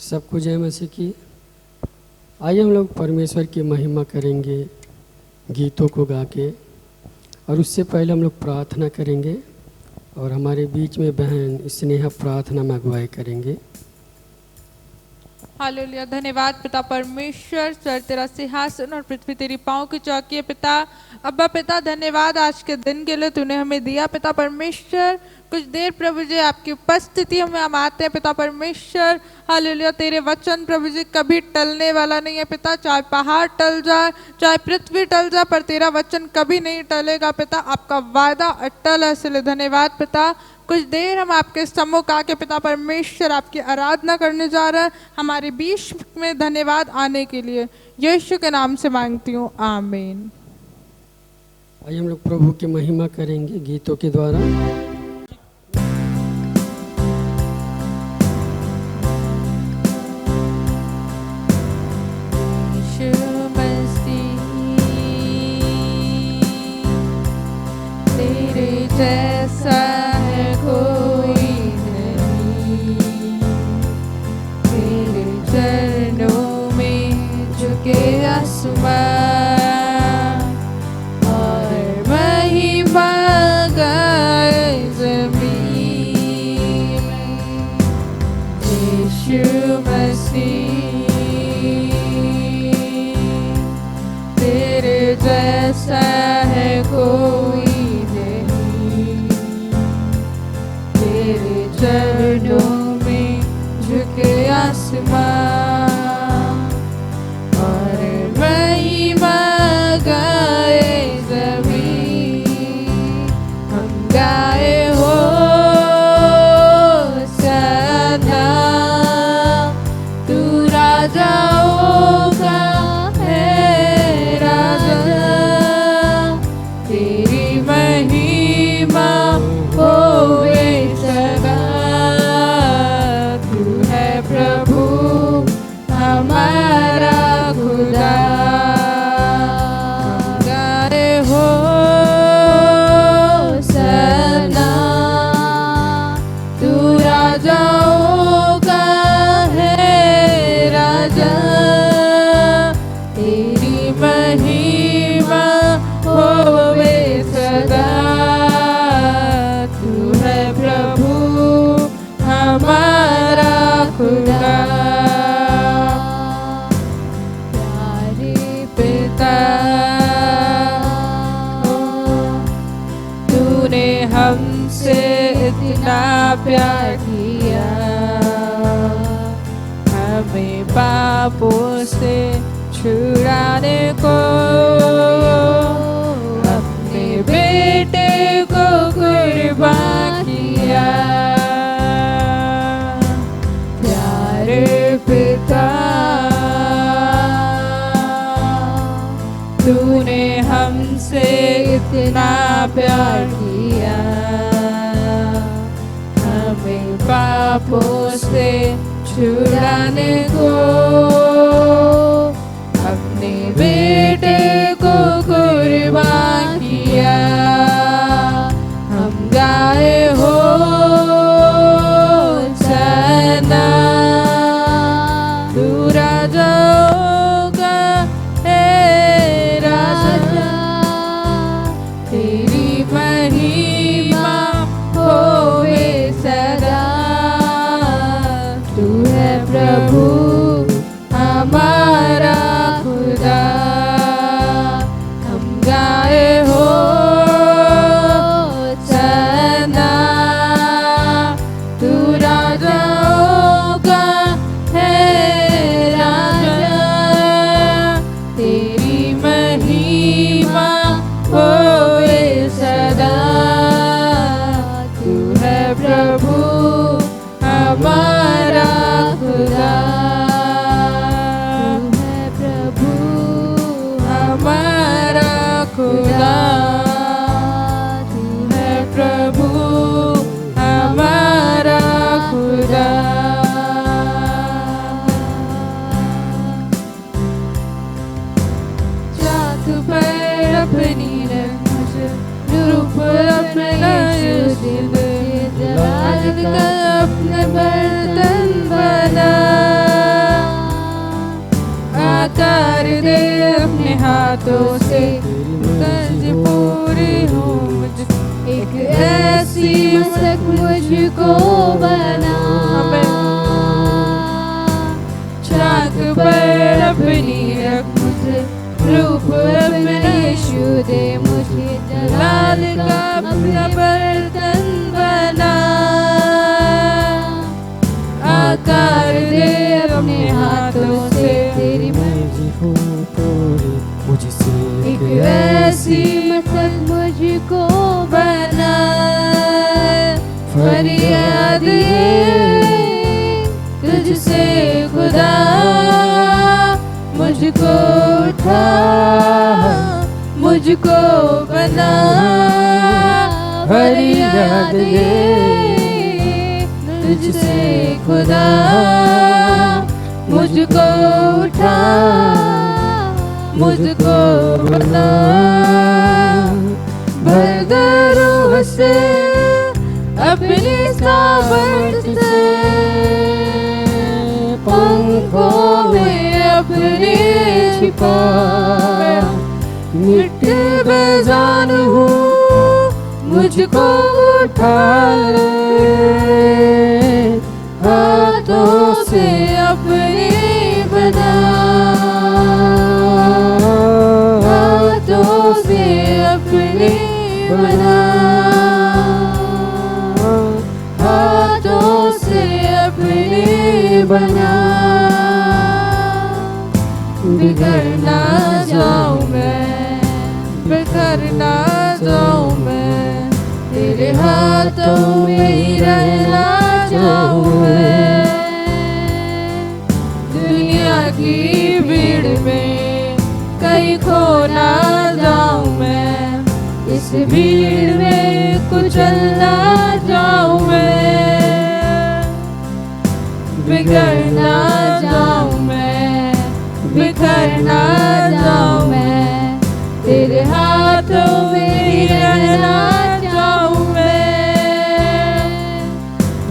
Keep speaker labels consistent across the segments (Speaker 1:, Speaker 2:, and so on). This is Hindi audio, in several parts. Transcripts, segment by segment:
Speaker 1: सबको जय मसीह की। आइए हम लोग परमेश्वर की महिमा करेंगे गीतों को गा के, और उससे पहले हम लोग प्रार्थना करेंगे और हमारे बीच में बहन स्नेहा प्रार्थना में अगुवाई करेंगे।
Speaker 2: हालेलुया। धन्यवाद पिता परमेश्वर, स्वर्ग तेरा सिंहासन और पृथ्वी तेरी पाँव की चौकी है पिता। अब्बा पिता, धन्यवाद आज के दिन के लिए तूने हमें दिया पिता परमेश्वर। कुछ देर प्रभु जी आपकी उपस्थिति में हम आते हैं पिता परमेश्वर। हालेलुया। तेरे वचन प्रभु जी कभी टलने वाला नहीं है पिता, चाहे पहाड़ टल जाए, चाहे पृथ्वी टल जाए, पर तेरा वचन कभी नहीं टलेगा पिता। आपका वादा अटल है, इसलिए धन्यवाद पिता। कुछ देर हम आपके सम्मुख आके पिता परमेश्वर आपकी आराधना करने जा रहे हैं। हमारे बीच में धन्यवाद आने के लिए यीशु के नाम से मांगती हूँ, आमीन।
Speaker 1: आइए हम लोग प्रभु की महिमा करेंगे गीतों के द्वारा।
Speaker 2: तेरे जैसा है कोई नहीं, तेरे चरणों में झुके आसमान और महिमा गाए ज़मीन। यीशु मसीह तेरे जैसा है कोई नहीं, तेरे चरणों में झुके आसमान और महिमा गाए ज़मीन। हम गाए हो सना, तू राजाओं का है राजा। तेरी महिमा होवे सदा, तू है प्रभु हमारा खुदा। गाए हो सना, तू राजाओं का है राजा। तेरी महिमा होवे सदा, तू है प्रभु हमारा खुदा। प्यारे पिता, तूने हमसे इतना प्यार किया, हमें पापों से छुड़ाने को अपने बेटे को कुर्बान किया। प्यारे पिता, तूने हमसे इतना प्यार किया, हमें पापों से छुड़ाने को अपने बेटे को कुर्बान किया। हम गाए हो सना, तू राजाओं का है राजा। तेरी महिमा होवे सदा, तू है प्रभु हमारा खुदा। हम गाए हो सना, तू राजाओं का है राजा। तेरी महिमा होवे सदा, तू है प्रभु हमारा खुदा। तू है प्रभु हमारा खुदा, तू है प्रभु हमारा खुदा। चाँद पर अपनी रूप अपना दिल का अपने बर्तन बना। आकार दे अपने हाथों से, कर्ज पूरी हो मुझ,
Speaker 3: एक ऐसी मस्तक मुझको बना,
Speaker 2: चाक पर अपनी रख मुझे,
Speaker 3: रूप अपने यीशु दे मुझे,
Speaker 2: जलाल का अपना बर्तन बना,
Speaker 3: आकार दे अपने हाथों से, तेरी
Speaker 1: मर्जी हो पूरी मुझसे,
Speaker 3: एक ऐसी मस्तक मुझको बना, फरियाद ये तुझसे खुदा, मुझको उठा, मुझको बना, फरियाद ये तुझसे खुदा, मुझको उठा, मुझको बना, भर दे रूह से अपनी सामर्थ से, पंखों में अपने छिपा, मिट्टी बेजान हूँ, मुझको उठा ले, हाथों से अपने बना, हाथों से अपने बना, हाथों से अपने बना, बिगड़ ना जाऊं मैं,
Speaker 2: बिखर ना जाऊं मैं,
Speaker 3: तेरे हाथों में ही रहना चाहूं मैं,
Speaker 2: दुनिया की भीड़ में कहीं खो ना जाऊं मैं,
Speaker 3: इस भीड़ में कुचल ना जाऊं मैं, बिगड़ ना जाऊं मैं, बिखर ना जाऊं मैं, तेरे हाथों में ही रहना चाहूं मैं,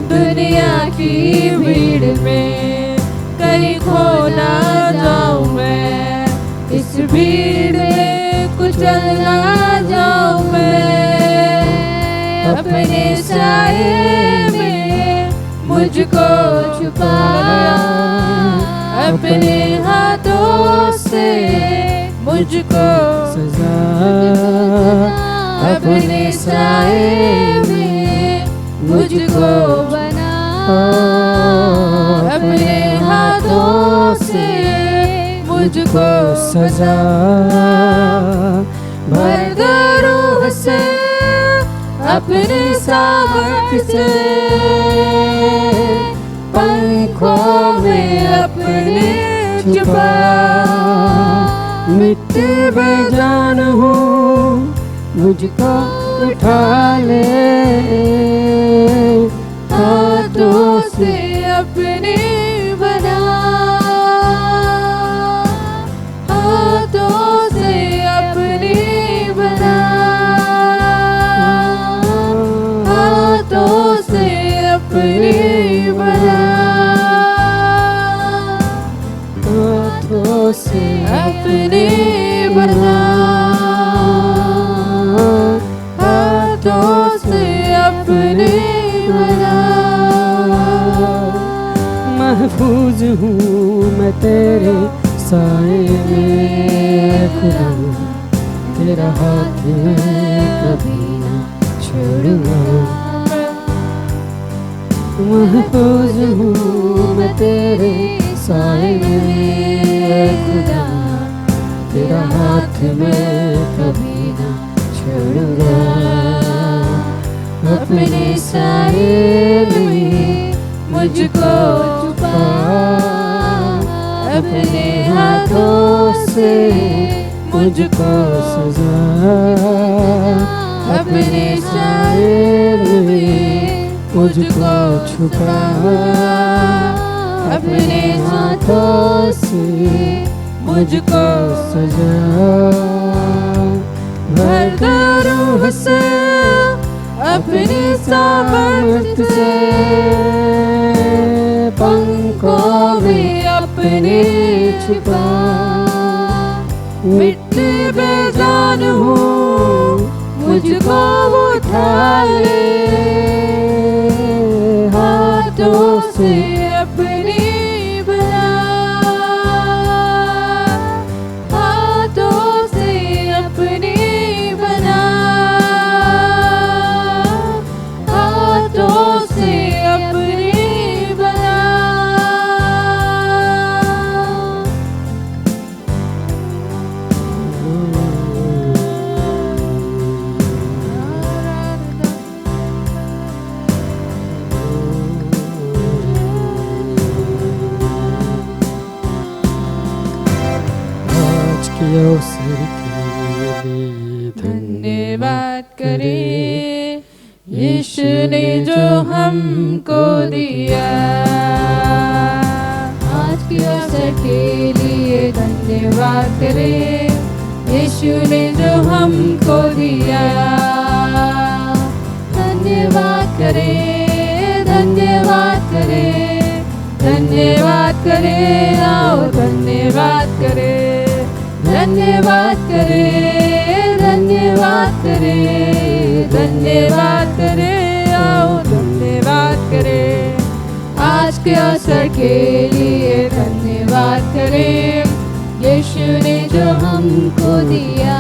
Speaker 2: दुनिया की भीड़ में कहीं खो ना जाऊं मैं, इस भीड़ में कुचल ना जाऊं मैं,
Speaker 3: अपने साए में मुझको छुपा,
Speaker 2: अपने हाथों से मुझको
Speaker 1: सजा,
Speaker 3: अपने साए में मुझको बना,
Speaker 2: अपने हाथों से मुझको
Speaker 1: सजा,
Speaker 3: भर दे रूह से अपने सामर्थ से, पंखों में अपने छुपा,
Speaker 1: मिट्टी बेजान हूँ, मुझको उठा ले,
Speaker 3: हाथों से अपने बना, हाथों से अपने बना, हाथों से अपने बना,
Speaker 1: हाथों से
Speaker 3: अपने बना, हाथों से अपने बना,
Speaker 1: महफूज हूँ मैं तेरे साए में खुदा, तेरा हाथ मैं कभी ना छोड़ूंगा, महफूज हूँ मैं तेरे साए में खुदा, तेरा हाथ मैं कभी ना छोड़ूंगा,
Speaker 3: अपने साए में मुझको छुपा, अपने हाथों से
Speaker 1: मुझको सजा,
Speaker 3: अपने साए में
Speaker 1: मुझको छुपा,
Speaker 3: अपने हाथों से
Speaker 1: मुझको सजा,
Speaker 3: भर दे रूह से अपनी सामर्थ से, पंखों में अपने अपने छुपा। मिट्टी बेजान हूँ मुझको उठा ले, हाथों से अपनी बना, हाथों से अपनी बना, हाथों से अपनी बना।
Speaker 1: आज के अवसर के लिए
Speaker 2: धन्यवाद करें यीशु ने जो हमको दिया।
Speaker 3: आज के अवसर के लिए धन्यवाद करें यीशु ने जो हमको दिया। धन्यवाद करें, धन्यवाद करें, धन्यवाद करें, आओ धन्यवाद करें, धन्यवाद करें, धन्यवाद करें, धन्यवाद करें, आओ धन्यवाद करें। आज के अवसर के लिए धन्यवाद करें यीशु ने जो हमको दिया।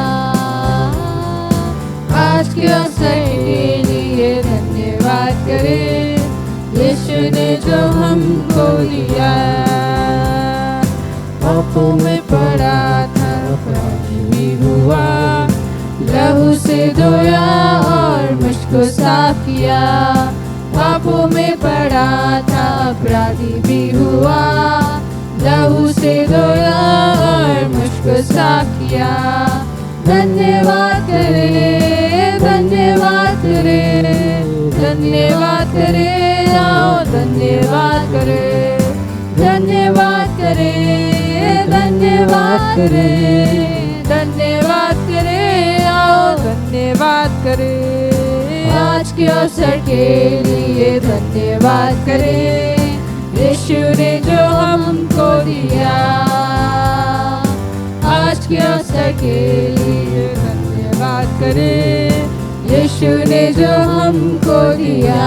Speaker 3: आज के अवसर के लिए धन्यवाद करें यीशु ने जो हमको दिया। पापों में पड़ा था अपराधी भी हुआ, लहू से धोया और मुझको साफ किया। पापों में पड़ा था अपराधी भी हुआ, लहू से धोया और मुझको साफ किया। धन्यवाद करे, धन्यवाद करे, धन्यवाद करे, आओ धन्यवाद करे, धन्यवाद करे, धन्यवाद करे, धन्यवाद करे, आओ धन्यवाद करे। आज के अवसर के लिए धन्यवाद करे यीशु ने जो हमको दिया। आज के अवसर के लिए धन्यवाद करे यीशु ने जो हमको दिया।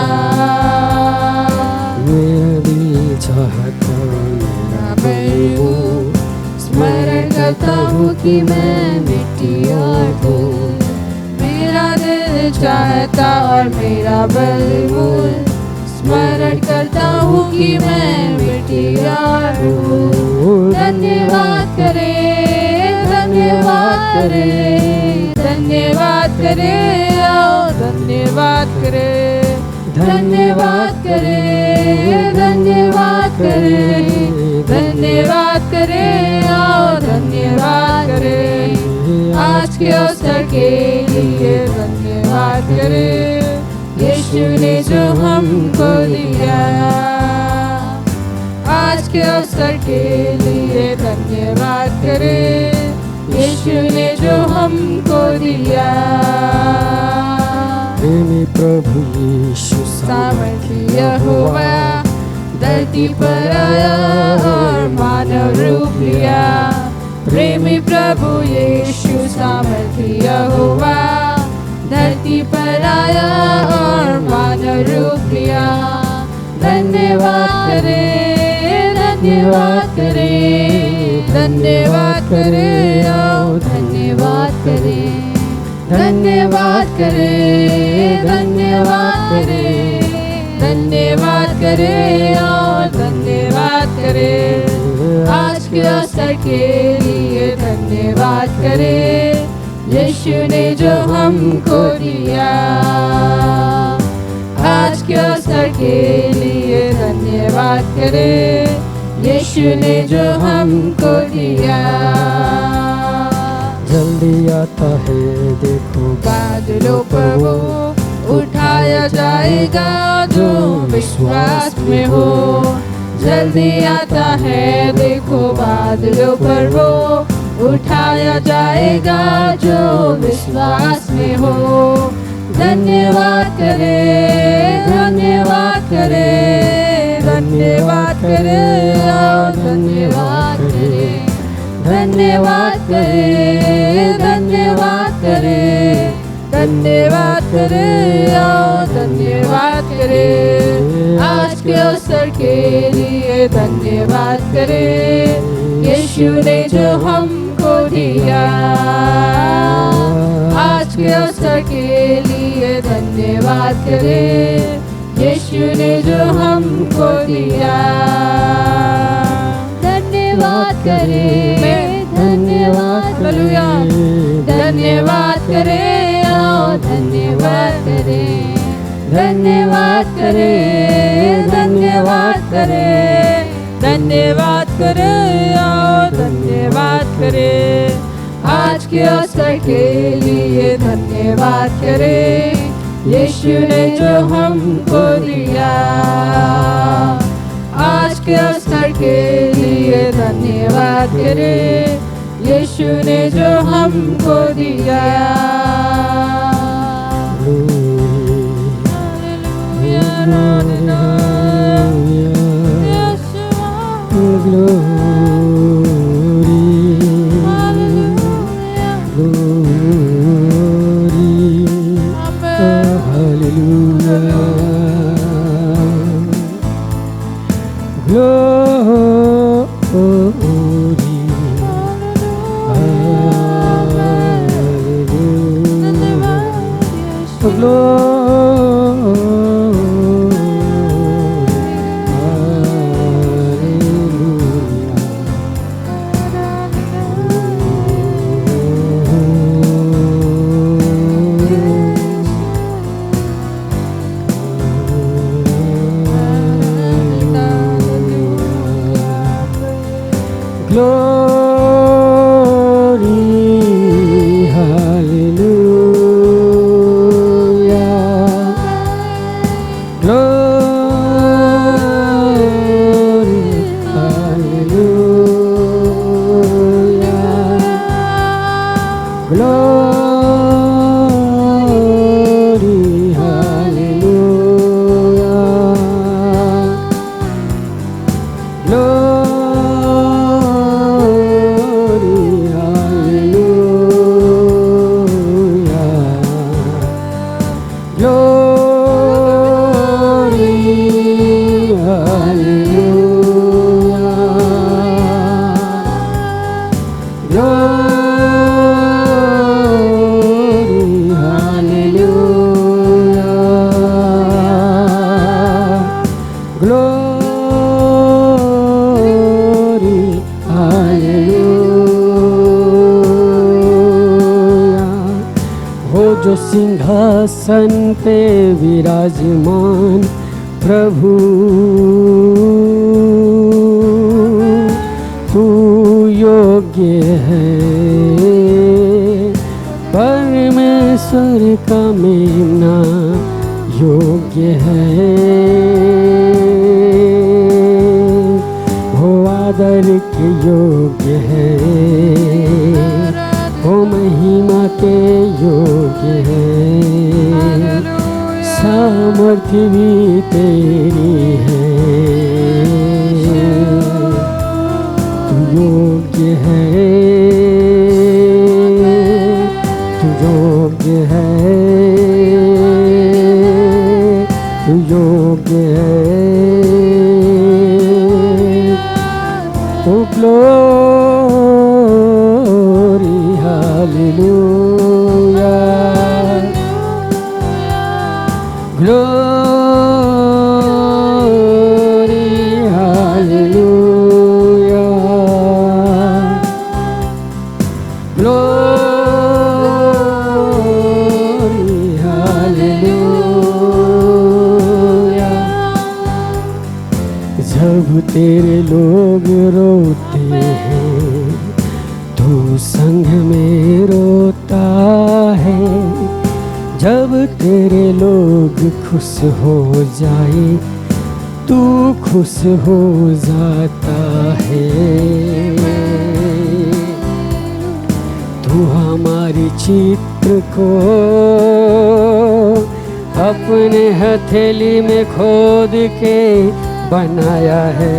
Speaker 1: मेरा दिल चाहता
Speaker 3: मैं हूँ, स्मरण करता हूँ कि मैं मिट्टी और धूल। मेरा दिल चाहता और मेरा बलमूल, स्मरण करता हूँ कि मैं मिट्टी और धूल। धन्यवाद करे, धन्यवाद करे, धन्यवाद करे, आओ धन्यवाद करे, धन्यवाद करे, धन्यवाद करे, धन्यवाद करे, आओ धन्यवाद करे। आज के अवसर के लिए धन्यवाद करे यीशु ने जो हमको दिया। आज के अवसर के लिए धन्यवाद करे यीशु ने जो हमको दिया।
Speaker 1: प्रेमी प्रभु यीशु
Speaker 3: सामर्थ्य यहोवा धरती पर आया और मानव रूप लिया। प्रेमी प्रभु यीशु सामर्थ्य यहोवा धरती पर आया और मानव रूप लिया। धन्यवाद करे, धन्यवाद करे, धन्यवाद करे, आओ धन्यवाद करे, धन्यवाद करे, धन्यवाद करे, धन्यवाद करे, आओ धन्यवाद करे। आज के अवसर के लिए धन्यवाद करे यीशु ने जो हमको दिया। आज के अवसर के लिए धन्यवाद करे यीशु ने जो हमको दिया।
Speaker 1: जल्दी आता है देखो
Speaker 3: बादलों पर वो उठाया जाएगा जो विश्वास में हो। जल्दी आता है देखो बादलों पर वो उठाया जाएगा जो विश्वास में हो। धन्यवाद करे, धन्यवाद करे,
Speaker 2: धन्यवाद करे, आओ धन्यवाद करे, धन्यवाद करे, धन्यवाद करे, धन्यवाद करे, आओ धन्यवाद करे। आज के अवसर के लिए धन्यवाद करे, यीशु ने जो हमको दिया। आज के अवसर के लिए धन्यवाद करे, यीशु ने जो हमको दिया।
Speaker 3: धन्यवाद करे,
Speaker 2: धन्यवाद, हालेलुया, धन्यवाद करे, आओ धन्यवाद करे, धन्यवाद करे, धन्यवाद करे, धन्यवाद करे, आओ धन्यवाद करे। आज के अवसर के लिए धन्यवाद करे, यीशु ने जो हमको दिया। आज के अवसर के लिए धन्यवाद करे, यीशु ने जो हमको दिया।
Speaker 1: जो सिंहासन पे विराजमान प्रभु, तू योग्य है परमेश्वर का मेमना योग्य है। हो आदर के योग्य है, हो महिमा के योग्य है, सामर्थ्य भी तेरी है। तू योग्य है, तू योग्य है, तू योग्य है। ओ जब तेरे लोग रोते हैं तू संग में रोता है, जब तेरे लोग खुश हो जाए तू खुश हो जाता है। तू हमारी चित्र को अपने हथेली में खोद के बनाया है।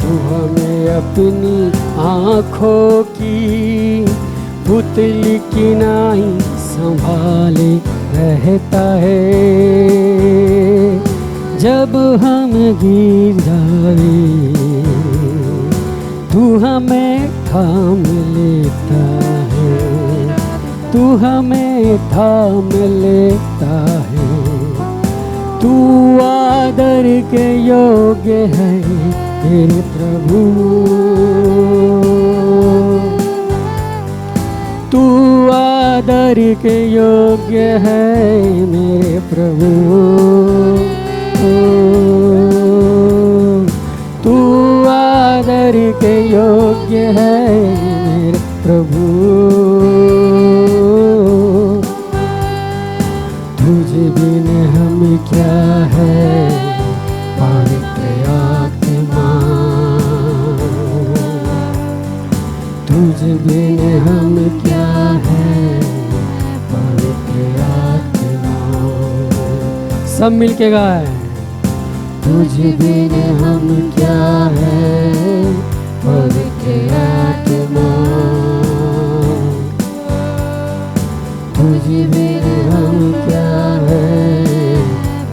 Speaker 1: तू हमें अपनी आँखों की पुतली की नाई संभाले रहता है। जब हम गिर जाए तू हमें थाम लेता है, तू हमें थाम लेता है। तू आदर के योग्य है मेरे प्रभु, तू आदर के योग्य है मेरे प्रभु। तू आदर के योग्य है मेरे प्रभु। तुझे बिन हम क्या है पवित्र आत्मा, तुझे बिन हम क्या है पवित्र आत्मा। सब मिलके गाए। तुझे बिन हम क्या है पवित्र आत्मा, तुझे बिन हम क्या है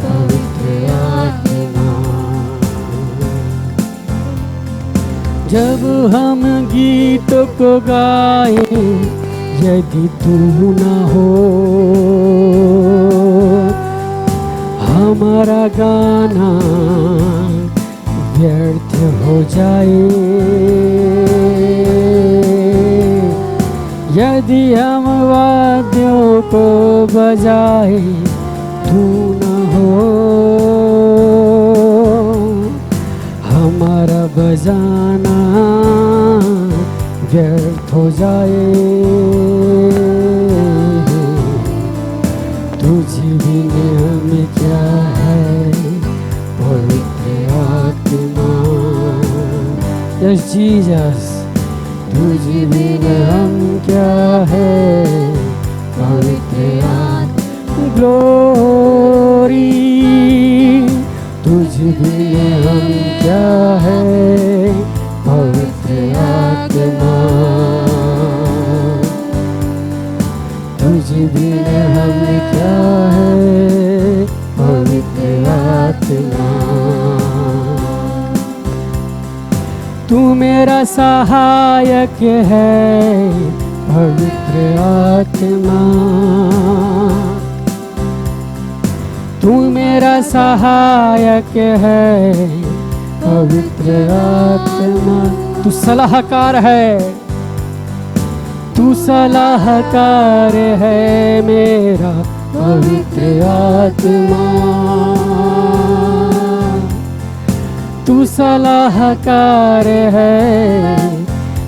Speaker 1: पवित्र आत्मा। जब हम गीत को गाए यदि तू न हो, हमारा गाना व्यर्थ हो जाए। यदि हम वाद्यों को बजाए तू न हो, हमारा बजाना व्यर्थ हो जाए। तुझे बिन हमें क्या है पवित्र आत्मा। यस जीसस, तुझे बिन हम क्या है पवित्र आत्मा। ग्लोरी, तुझे बिन हम क्या है पवित्र आत्मा। तुझे बिन हम क्या है पवित्र आत्मा। तू मेरा सहायक है पवित्र आत्मा, तू मेरा सहायक है पवित्र आत्मा। तू सलाहकार है, तू सलाहकार है मेरा पवित्र आत्मा। तू सलाहकार है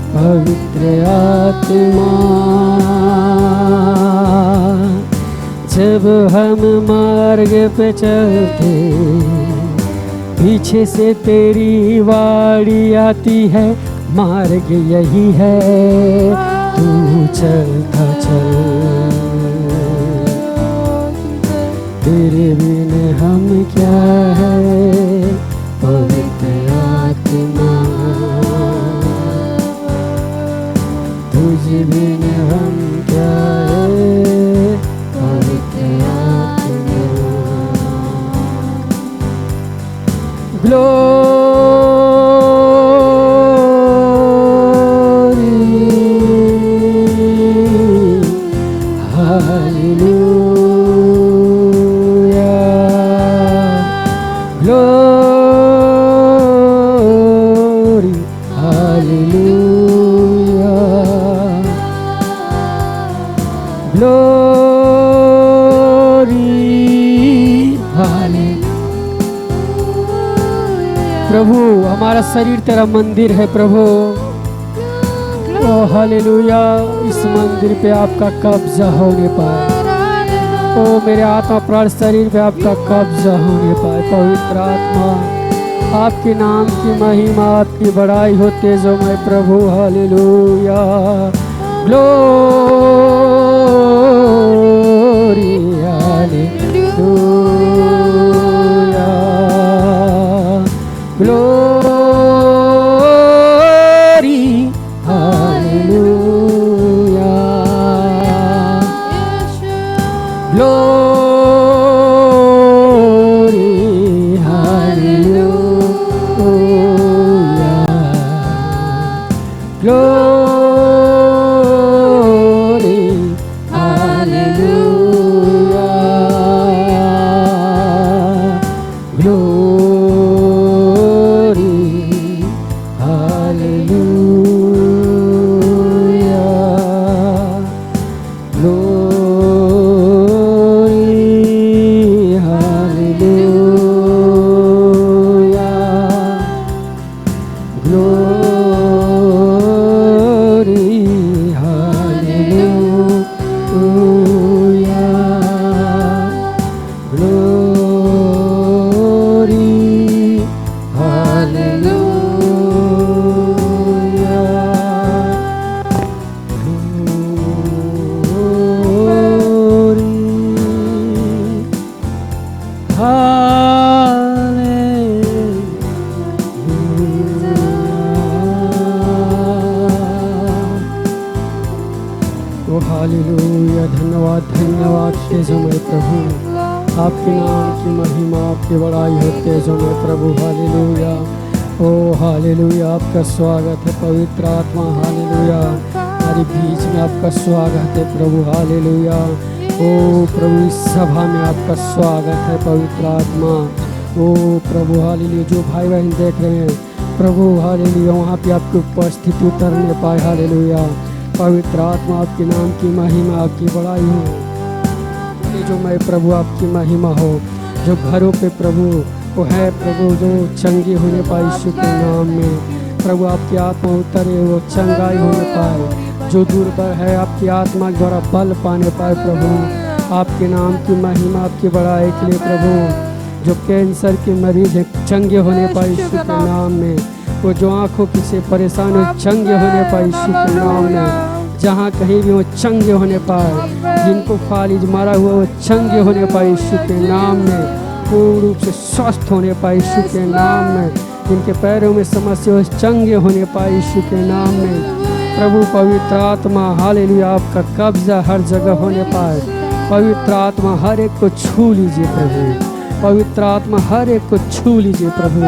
Speaker 1: पवित्र आत्मा। जब हम मार्ग पे चलते पीछे से तेरी वाड़ी आती है, मार्ग यही है तू चलता चल। तेरे बिन हम क्या है पवित्र आत्मा। तुझे बिन हम क्या है पवित्र आत्मा। Glory, hallelujah, glory, hallelujah, glory, hallelujah. प्रभु हमारा शरीर तेरा मंदिर है प्रभु। ओ हालेलुया, इस मंदिर पे आपका कब्जा होने पाए। ओ मेरे आत्मा प्राण शरीर पे आपका कब्जा होने पाए। पवित्र आत्मा, आपके नाम की महिमा, आपकी बड़ाई हो तेजोमय प्रभु। Hallelujah, glory, hallelujah. Glory hallelujah glory hallelujah glory hallelujah glory hallelujah ओ हालेलुया। धन्यवाद धन्यवाद तेजोमय प्रभु, आपके नाम की महिमा आपकी बड़ाई हो तेजोमय प्रभु। हालेलुया ओ हालेलुया। आपका स्वागत है पवित्र आत्मा। हालेलुया हमारे बीच में आपका स्वागत है प्रभु। हालेलुया ओ प्रभु इस सभा में आपका स्वागत है पवित्र आत्मा। ओ प्रभु हालेलुया जो भाई बहन देख रहे हैं प्रभु हालेलुया वहाँ पे आपकी उपस्थिति उतरने पाए। हालेलुया पवित्र आत्मा आपके नाम की महिमा आपकी बड़ाई हो। जो मैं प्रभु आपकी महिमा हो। जो घरों पे प्रभु वो है प्रभु जो चंगे होने पाए यीशु के नाम में प्रभु आपकी आत्मा उतरे वो चंगाई होने पाए। जो दुर्बल है आपकी आत्मा द्वारा बल पाने पाए प्रभु। आपके नाम की महिमा आपकी बड़ाई के लिए प्रभु। जो कैंसर के मरीज है चंगे होने पाए यीशु के नाम में। वो जो आँखों की से परेशान हो चंगे होने पाए यीशु के नाम में। जहाँ कहीं भी वो चंगे होने पाए। जिनको फालिज मारा हुआ वो चंगे होने पाए यीशु के नाम में। पूर्ण रूप से स्वस्थ होने पाए यीशु के नाम में। जिनके पैरों में समस्या हो चंगे होने पाए यीशु के नाम में। प्रभु पवित्र आत्मा हालेलुया आपका कब्जा हर जगह होने पाए। पवित्र आत्मा हर एक को छू लीजिए प्रभु। पवित्र आत्मा हर एक को छू लीजिए प्रभु।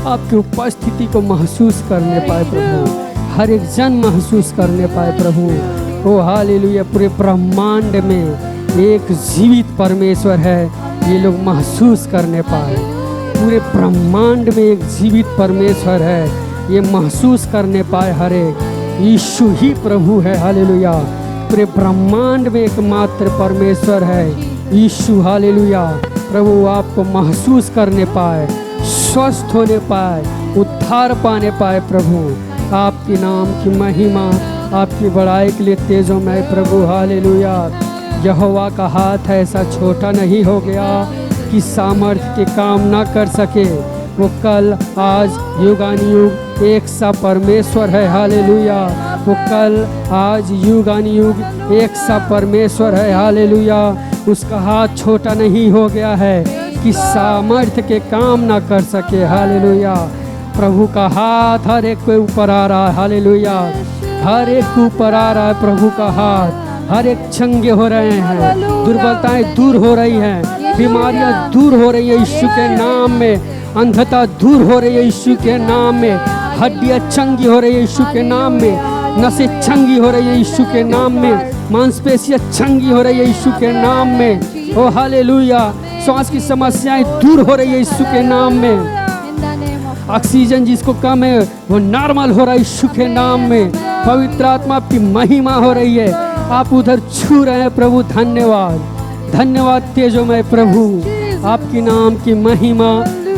Speaker 1: आपकी उपस्थिति को महसूस करने पाए प्रभु। हर एक जन महसूस करने पाए प्रभु। ओ हालेलुया पूरे ब्रह्मांड में एक जीवित परमेश्वर है ये लोग महसूस करने पाए। पूरे ब्रह्मांड में एक जीवित परमेश्वर है ये महसूस करने पाए। हर एक यीशु ही प्रभु है। हालेलुया पूरे ब्रह्मांड में एकमात्र परमेश्वर है यीशु। हालेलुया प्रभु आपको महसूस करने पाए, स्वस्थ होने पाए, उद्धार पाने पाए प्रभु। आपके नाम की महिमा आपकी बड़ाई के लिए तेजों में प्रभु। हालेलुया यहोवा का हाथ ऐसा छोटा नहीं हो गया कि सामर्थ्य के काम ना कर सके। वो कल आज युगानुयुग एक सा परमेश्वर है। हालेलुया वो कल आज युगानुयुग एक सा परमेश्वर है। हालेलुया उसका हाथ छोटा नहीं हो गया है कि सामर्थ्य के काम ना कर सके। हालेलुया प्रभु का हाथ हर एक के ऊपर आ रहा है। हालेलुया हर एक के ऊपर आ रहा है प्रभु का हाथ। हर एक चंगे हो रहे हैं, दुर्बलताएं दूर हो रही हैं, बीमारियां दूर हो रही है यीशु के नाम में। अंधता दूर हो रही है यीशु के नाम में। हड्डियां चंगी हो रही है यीशु के नाम में। नसें चंगी हो रही है यीशु के नाम में। मांसपेशियां चंगी हो रही है यीशु के नाम में। ओ हालेलुया श्वास की समस्याएं दूर हो रही है यीशु के नाम में। ऑक्सीजन जिसको कम है वो नॉर्मल हो रहा है यीशु के नाम में। पवित्र आत्मा आपकी महिमा हो रही है। आप उधर छू रहे हैं प्रभु। धन्यवाद धन्यवाद तेजोमय प्रभु। आपकी नाम की महिमा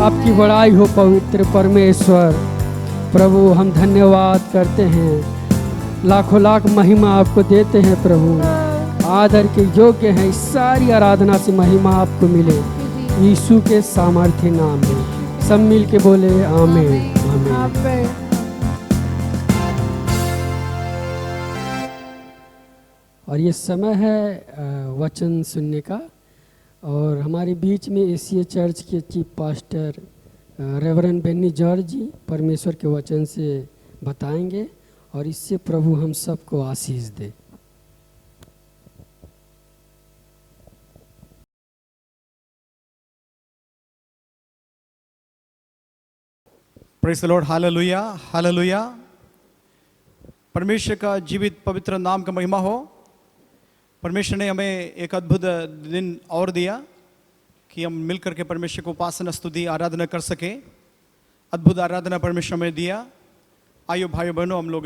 Speaker 1: आपकी बड़ाई हो पवित्र परमेश्वर। प्रभु हम धन्यवाद करते हैं, लाखों लाख महिमा आपको देते हैं प्रभु। आदर के योग्य हैं इस सारी आराधना से महिमा आपको मिले यीशु के सामर्थ्य नाम में। सब मिल के बोले आमीन आमीन। और ये समय है वचन सुनने का। और हमारे बीच में एशिया चर्च के chief pastor reverend Benny George जी परमेश्वर के वचन से बताएंगे और इससे प्रभु हम सबको आशीष दे।
Speaker 4: Praise the Lord, hallelujah hallelujah. परमेश्वर का जीवित पवित्र नाम का महिमा हो। परमेश्वर ने हमें एक अद्भुत दिन और दिया कि हम मिलकर के परमेश्वर को उपासना स्तुति आराधना कर सके। अद्भुत आराधना परमेश्वर में दिया। आइयो भाइयों बहनों, हम लोग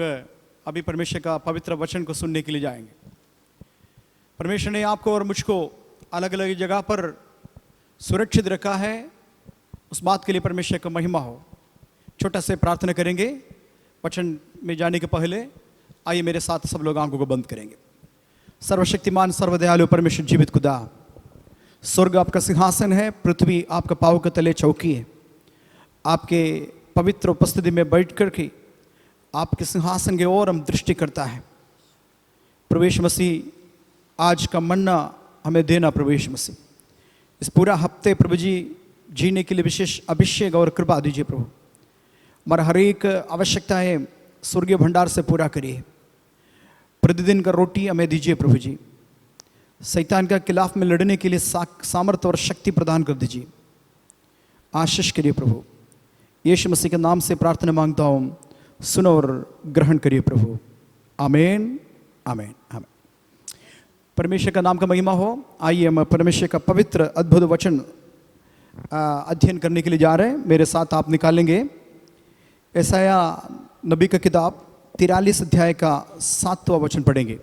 Speaker 4: अभी परमेश्वर का पवित्र वचन को सुनने के लिए जाएंगे। परमेश्वर ने आपको और मुझको अलग अलग जगह पर सुरक्षित रखा है, उस बात के लिए परमेश्वर का महिमा हो। छोटा से प्रार्थना करेंगे वचन में जाने के पहले। आइए मेरे साथ सब लोग आंखों को बंद करेंगे। सर्वशक्तिमान सर्वदयालु परमेश्वर जीवित खुदा, स्वर्ग आपका सिंहासन है, पृथ्वी आपका पाँव के तले चौकी है। आपके पवित्र उपस्थिति में बैठ कर के आपके सिंहासन की ओर हम दृष्टि करता है। प्रभु यीशु मसीह आज का मन्ना हमें देना। प्रभु यीशु मसीह इस पूरा हफ्ते प्रभु जी जीने के लिए विशेष अभिषेक और कृपा दीजिए। प्रभु हमारा हर एक आवश्यकता है स्वर्गीय भंडार से पूरा करिए। प्रतिदिन का रोटी हमें दीजिए प्रभु जी। शैतान के खिलाफ में लड़ने के लिए सामर्थ्य और शक्ति प्रदान कर दीजिए। आशीष करिए प्रभु। यीशु मसीह के नाम से प्रार्थना मांगता हूँ, सुनो और ग्रहण करिए प्रभु। आमीन आमीन आमीन। परमेश्वर का नाम का महिमा हो। आइए हम परमेश्वर का पवित्र अद्भुत वचन अध्ययन करने के लिए जा रहे हैं। मेरे साथ आप निकालेंगे यशाया नबी का किताब 43 अध्याय का 7वां वचन पढ़ेंगे।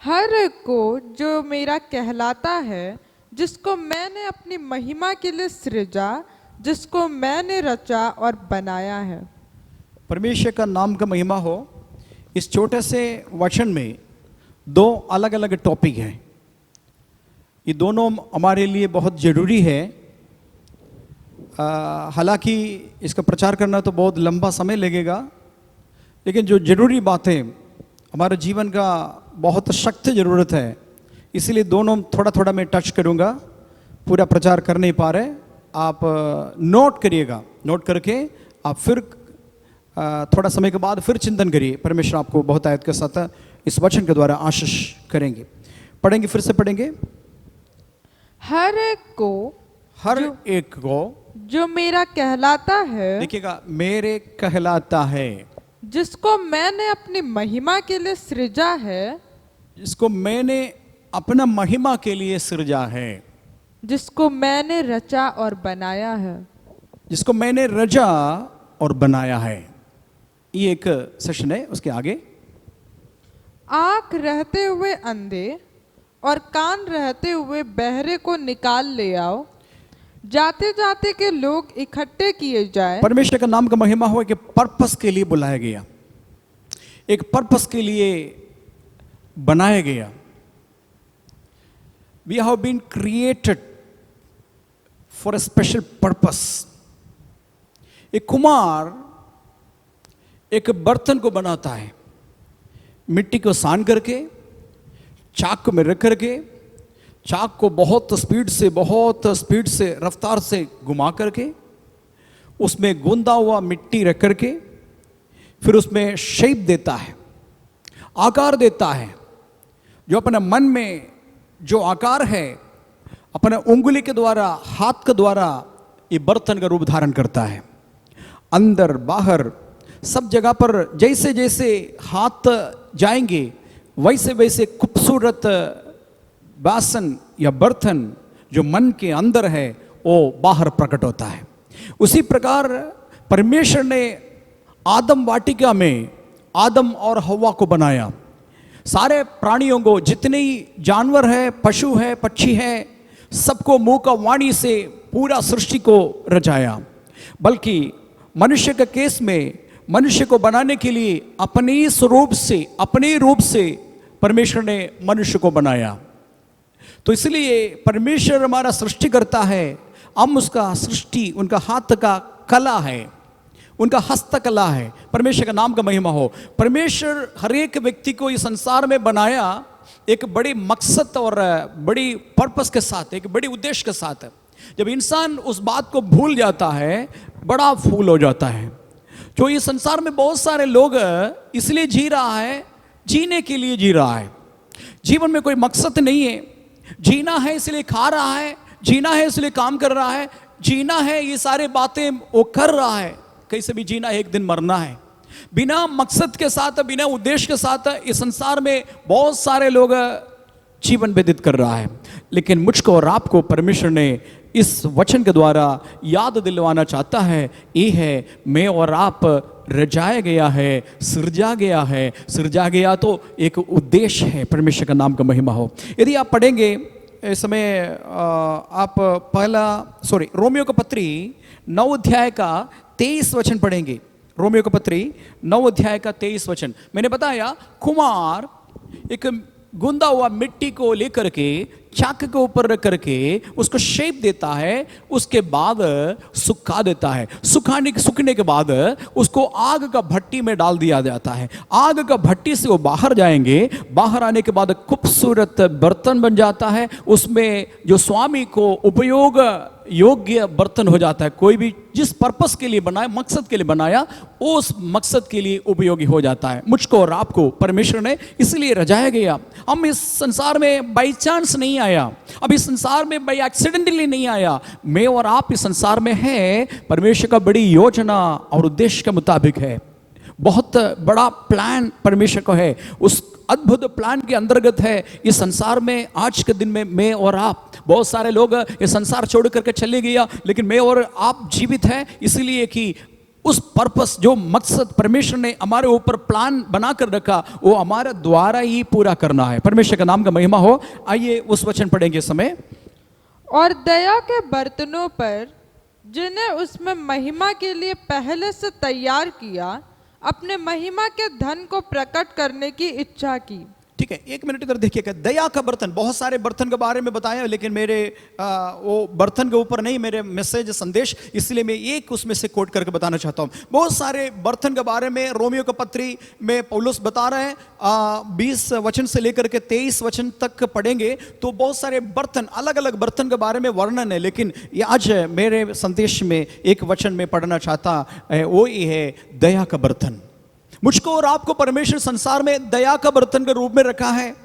Speaker 2: हर एक को जो मेरा कहलाता है, जिसको मैंने अपनी महिमा के लिए सृजा, जिसको मैंने रचा और बनाया है।
Speaker 4: परमेश्वर का नाम का महिमा हो। इस छोटे से वचन में दो अलग अलग टॉपिक हैं। ये दोनों हमारे लिए बहुत ज़रूरी है। हालांकि इसका प्रचार करना तो बहुत लंबा समय लगेगा, लेकिन जो ज़रूरी बातें हमारे जीवन का बहुत सख्त ज़रूरत है, इसलिए दोनों थोड़ा थोड़ा मैं टच करूँगा। पूरा प्रचार कर नहीं पा रहे। आप नोट करिएगा, नोट करके आप फिर थोड़ा समय के बाद फिर चिंतन करिए। परमेश्वर आपको बहुत आयत के साथ इस वचन के द्वारा आशीष करेंगे। पढ़ेंगे, फिर से पढ़ेंगे।
Speaker 2: हर एक को जो मेरा कहलाता है,
Speaker 4: देखिएगा, मेरे कहलाता है,
Speaker 2: जिसको मैंने अपनी महिमा के लिए सृजा है,
Speaker 4: जिसको मैंने अपना महिमा के लिए सृजा है,
Speaker 2: जिसको मैंने रचा और बनाया है।
Speaker 4: जिसको मैंने रचा और बनाया है। ये एक सेशन है। उसके आगे,
Speaker 2: आँख रहते हुए अंधे और कान रहते हुए बहरे को निकाल ले आओ, जाते जाते के लोग इकट्ठे किए जाए।
Speaker 4: परमेश्वर का नाम का महिमा हो कि पर्पस के लिए बुलाया गया, एक पर्पस के लिए बनाया गया। We have been created for a special purpose. एक कुम्हार एक बर्तन को बनाता है, मिट्टी को सान करके चाक में रख करके, चाक को बहुत स्पीड से रफ्तार से घुमा करके उसमें गूंदा हुआ मिट्टी रख करके फिर उसमें शेप देता है, आकार देता है। जो अपने मन में जो आकार है, अपने उंगली के द्वारा, हाथ के द्वारा ये बर्तन का रूप धारण करता है। अंदर बाहर सब जगह पर जैसे जैसे हाथ जाएंगे वैसे वैसे खूबसूरत बासन या बर्तन जो मन के अंदर है वो बाहर प्रकट होता है। उसी प्रकार परमेश्वर ने आदम वाटिका में आदम और हव्वा को बनाया। सारे प्राणियों को, जितने ही जानवर है, पशु है, पक्षी है, सबको मुंह का वाणी से पूरा सृष्टि को रचाया। बल्कि मनुष्य के केस में मनुष्य को बनाने के लिए अपने स्वरूप से, अपने रूप से परमेश्वर ने मनुष्य को बनाया। तो इसलिए परमेश्वर हमारा सृष्टि करता है, हम उसका सृष्टि, उनका हाथ का कला है, उनका हस्तकला है। परमेश्वर का नाम का महिमा हो। परमेश्वर हर एक व्यक्ति को इस संसार में बनाया एक बड़ी मकसद और बड़ी पर्पस के साथ, एक बड़ी उद्देश्य के साथ। जब इंसान उस बात को भूल जाता है, बड़ा फूल हो जाता है। जो इस संसार में बहुत सारे लोग इसलिए जी रहा है, जीने के लिए जी रहा है। जीवन में कोई मकसद नहीं है। जीना है इसलिए खा रहा है, जीना है इसलिए काम कर रहा है, जीना है ये सारे बातें वो कर रहा है। कैसे भी जीना है, एक दिन मरना है। बिना मकसद के साथ, बिना उद्देश्य के साथ इस संसार में बहुत सारे लोग जीवन व्यतीत कर रहा है। लेकिन मुझको और आपको परमेश्वर ने इस वचन के द्वारा याद दिलवाना चाहता है, ये है मैं और आप रचाया गया है, सृजा गया है। सृजा गया तो एक उद्देश्य है। परमेश्वर का नाम का महिमा हो। यदि आप पढ़ेंगे इस समय आप रोमियो का पत्री 9 अध्याय का 23 वचन पढ़ेंगे। रोमियो का पत्री 9 अध्याय का 23 वचन। मैंने बताया कुमार एक गुंदा हुआ मिट्टी को लेकर के चाक के ऊपर रख करके उसको शेप देता है, उसके बाद सुखा देता है। सूखने के बाद उसको आग का भट्टी में डाल दिया जाता है। आग का भट्टी से वो बाहर जाएंगे। बाहर आने के बाद खूबसूरत बर्तन बन जाता है। उसमें जो स्वामी को उपयोग योग्य बर्तन हो जाता है। कोई भी जिस पर्पस के लिए बनाया, मकसद के लिए बनाया, उस मकसद के लिए उपयोगी हो जाता है। मुझको और आपको परमेश्वर ने इसलिए रचाया गया। हम इस संसार में बाई चांस नहीं आया, अब इस संसार में बाई एक्सीडेंटली नहीं आया। मैं और आप इस संसार में है परमेश्वर का बड़ी योजना और उद्देश्य के मुताबिक है। बहुत बड़ा प्लान परमेश्वर का है। उस अद्भुत प्लान के अंतर्गत है इस संसार में आज के दिन में मैं और आप। बहुत सारे लोग ये संसार छोड़ करके चले गया, लेकिन मैं और आप जीवित हैं इसलिए कि उस पर्पस, जो मकसद परमेश्वर ने हमारे ऊपर प्लान बनाकर रखा, वो हमारे द्वारा ही पूरा करना है। परमेश्वर का नाम का महिमा हो। आइए उस वचन पढ़ेंगे समय।
Speaker 2: और दया के बर्तनों पर जिन्हें उसमें महिमा के लिए पहले से तैयार किया, अपने महिमा के धन को प्रकट करने की इच्छा की।
Speaker 4: ठीक है, एक मिनट इधर देखिएगा। दया का बर्तन, बहुत सारे बर्तन के बारे में बताया, लेकिन मेरे वो बर्तन के ऊपर नहीं मेरे मैसेज संदेश, इसलिए मैं एक उसमें से कोट करके बताना चाहता हूँ। बहुत सारे बर्तन के बारे में रोमियो का पत्री में पौलुस बता रहे हैं। 20 वचन से लेकर के 23 वचन तक पढ़ेंगे तो बहुत सारे बर्तन, अलग अलग बर्तन के बारे में वर्णन है। लेकिन ये आज मेरे संदेश में एक वचन में पढ़ना चाहता है, वो ये है दया का बर्तन। मुझको और आपको परमेश्वर संसार में दया का बर्तन के रूप में रखा है।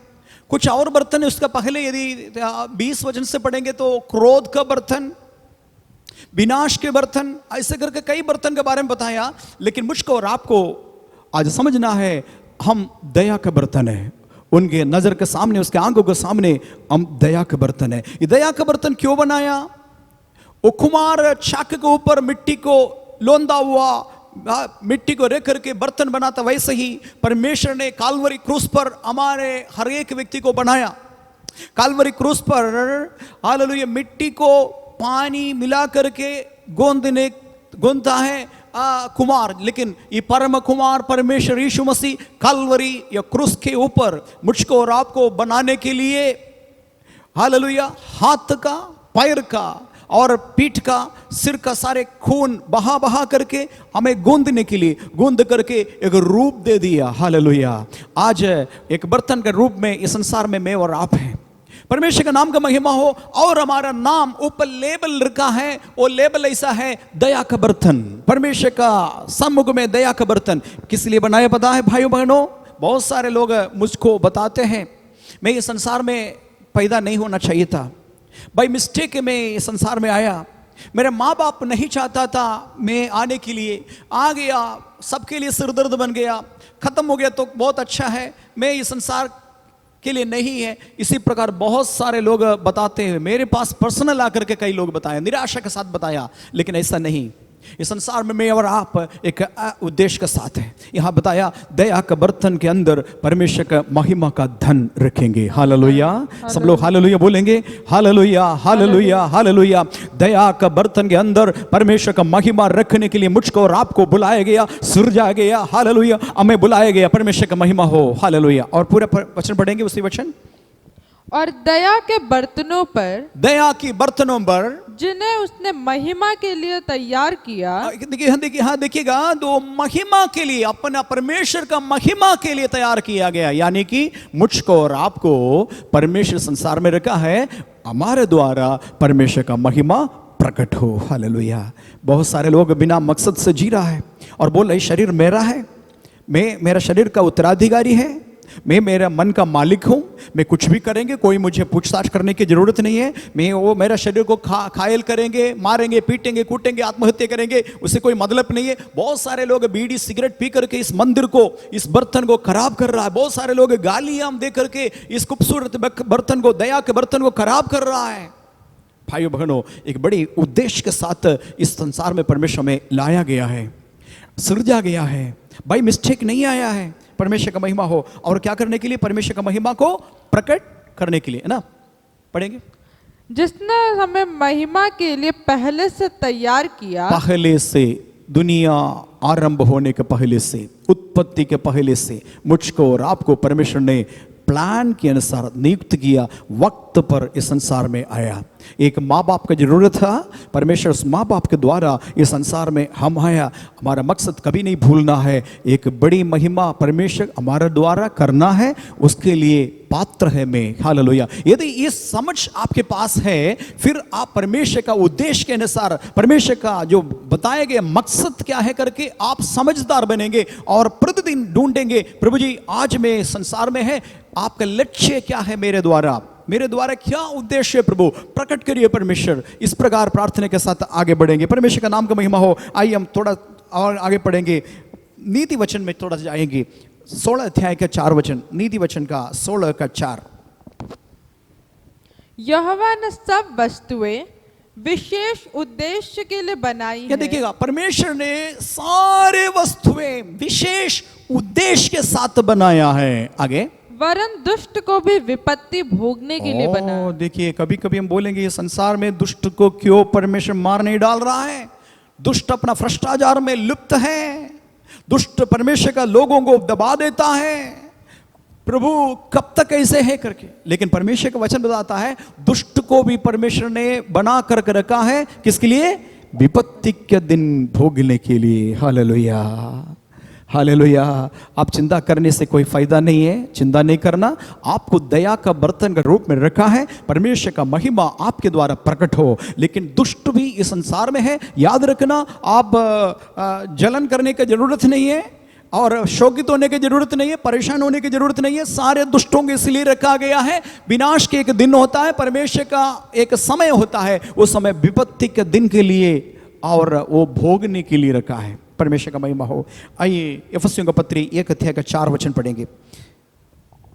Speaker 4: कुछ और बर्तन है उसका पहले, यदि 20 वचन से पढ़ेंगे तो क्रोध का बर्तन, विनाश के बर्तन, ऐसे करके कई बर्तन के बारे में बताया। लेकिन मुझको और आपको आज समझना है हम दया का बर्तन है। उनके नजर के सामने, उसके आंखों के सामने हम दया का बर्तन है। ये दया का बर्तन क्यों बनाया? वो कुमार चाक के ऊपर मिट्टी को लोंदा हुआ मिट्टी को रख करके बर्तन बनाता, वैसे ही परमेश्वर ने काल्वरी क्रूस पर हमारे हर एक व्यक्ति को बनाया। काल्वरी क्रूस पर हालेलुया मिट्टी को पानी मिला करके गूंथता है कुमार, लेकिन ये परम कुमार परमेश्वर यीशु मसीह काल्वरी या क्रूस के ऊपर मुझको और आपको बनाने के लिए हालेलुया हाथ का, पैर का और पीठ का, सिर का सारे खून बहा बहा करके हमें गूंदने के लिए गूंद करके एक रूप दे दिया। हालेलुया। आज एक बर्तन के रूप में इस संसार में मैं और आप हैं। परमेश्वर का नाम का महिमा हो। और हमारा नाम ऊपर लेबल रखा है, वो लेबल ऐसा है दया का बर्तन। परमेश्वर का सम्मुख में दया का बर्तन किस लिए बनाया पता है भाइयों बहनों? बहुत सारे लोग मुझको बताते हैं मैं इस संसार में पैदा नहीं होना चाहिए था, बाई मिस्टेक में संसार में आया। मेरे माँ बाप नहीं चाहता था मैं आने के लिए, आ गया, सबके लिए सिरदर्द बन गया, खत्म हो गया तो बहुत अच्छा है, मैं इस संसार के लिए नहीं है। इसी प्रकार बहुत सारे लोग बताते हैं। मेरे पास पर्सनल आकर के कई लोग बताया, निराशा के साथ बताया, लेकिन ऐसा नहीं। इस संसार में मैं और आप एक उद्देश्य के साथ है। यहाँ बताया दया का बर्तन के अंदर परमेश्वर का महिमा का धन रखेंगे। हालेलुया। सब लोग हालेलुया बोलेंगे। Hallelujah, hallelujah, hallelujah. दया का बर्तन के अंदर परमेश्वर का महिमा रखने के लिए मुझको और आपको बुलाया गया, सृजा गया। हालेलुया, हमें बुलाया गया। परमेश्वर का महिमा हो। हालेलुया। और पूरा वचन पढ़ेंगे, उसी वचन।
Speaker 2: और दया के बर्तनों पर,
Speaker 4: दया की बर्तनों पर
Speaker 2: जिन्हें उसने महिमा के लिए तैयार किया।
Speaker 4: देखिए हाँ देखिएगा, तो महिमा के लिए, अपना परमेश्वर का महिमा के लिए तैयार किया गया। यानी कि मुझको और आपको परमेश्वर संसार में रखा है हमारे द्वारा परमेश्वर का महिमा प्रकट हो। हालेलुया। बहुत सारे लोग बिना मकसद से जी रहा है और बोल रहे शरीर मेरा है, मैं मेरा शरीर का उत्तराधिकारी है, मैं मेरा मन का मालिक हूं, मैं कुछ भी करेंगे कोई मुझे पूछताछ करने की जरूरत नहीं है, मैं वो मेरा शरीर को घायल करेंगे, मारेंगे, पीटेंगे, कूटेंगे, आत्महत्या करेंगे, उससे कोई मतलब नहीं है। बहुत सारे लोग बीड़ी सिगरेट पी करके इस मंदिर को, इस बर्तन को खराब कर रहा है। बहुत सारे लोग गालियां दे करके इस खूबसूरत बर्तन को, दया के बर्तन को खराब कर रहा है। भाइयों बहनों, एक बड़ी उद्देश्य के साथ इस संसार में परमेश्वर में लाया गया है, सृजा गया है, बाई मिस्टेक नहीं आया है। परमेश्वर का महिमा हो और क्या करने के लिए? परमेश्वर का महिमा को प्रकट करने के लिए, है ना? पढ़ेंगे।
Speaker 2: जिसने हमें महिमा के लिए पहले से तैयार किया,
Speaker 4: पहले से, दुनिया आरंभ होने के पहले से, उत्पत्ति के पहले से मुझको और आपको परमेश्वर ने प्लान के अनुसार नियुक्त किया, वक्त पर इस संसार में आया। एक माँ बाप का जरूरत था, परमेश्वर उस माँ बाप के द्वारा इस संसार में हम आया। हमारा मकसद कभी नहीं भूलना है, एक बड़ी महिमा परमेश्वर हमारे द्वारा करना है, उसके लिए पात्र है मैं। हालेलुया। यदि ये समझ आपके पास है, फिर आप परमेश्वर का उद्देश्य के अनुसार, परमेश्वर का जो बताए गए मकसद क्या है करके आप समझदार बनेंगे और प्रतिदिन ढूंढेंगे, प्रभु जी आज मैं संसार में है, आपका लक्ष्य क्या है मेरे द्वारा, मेरे द्वारा क्या उद्देश्य है प्रभु, प्रकट करिए परमेश्वर। इस प्रकार प्रार्थना के साथ आगे बढ़ेंगे। परमेश्वर का नाम का महिमा हो। आइए हम थोड़ा और आगे पढ़ेंगे, नीति वचन में थोड़ा जाएंगे। 16 अध्याय का 4 वचन, नीति वचन का 16 का 4।
Speaker 2: यहोवा ने सब वस्तुएं विशेष उद्देश्य के लिए बनाई
Speaker 4: या
Speaker 2: है।
Speaker 4: देखिएगा, परमेश्वर ने सारे वस्तुएं विशेष उद्देश्य के साथ बनाया है। आगे,
Speaker 2: वरन दुष्ट को भी विपत्ति भोगने के लिए बना।
Speaker 4: देखिए, कभी कभी हम बोलेंगे ये संसार में दुष्ट को क्यों परमेश्वर मार नहीं डाल रहा है? दुष्ट अपना भ्रष्टाचार में लिप्त है, दुष्ट परमेश्वर का लोगों को दबा देता है, प्रभु कब तक ऐसे है करके। लेकिन परमेश्वर का वचन बताता है दुष्ट को भी परमेश्वर ने बना करके रखा है, किसके लिए? विपत्ति के दिन भोगने के लिए। Hallelujah, hallelujah. आप चिंता करने से कोई फायदा नहीं है, चिंता नहीं करना। आपको दया का बर्तन का रूप में रखा है, परमेश्वर का महिमा आपके द्वारा प्रकट हो। लेकिन दुष्ट भी इस संसार में है, याद रखना। आप जलन करने की जरूरत नहीं है और शोकित होने की जरूरत नहीं है, परेशान होने की जरूरत नहीं है। सारे दुष्टों को इसलिए रखा गया है, विनाश के एक दिन होता है, परमेश्वर का एक समय होता है, उस समय विपत्ति के दिन के लिए और वो भोगने के लिए रखा है। परमेश्वर का महिमा हो। आइए एफेसियों का पत्री 1 अध्याय का 4 वचन पढ़ेंगे।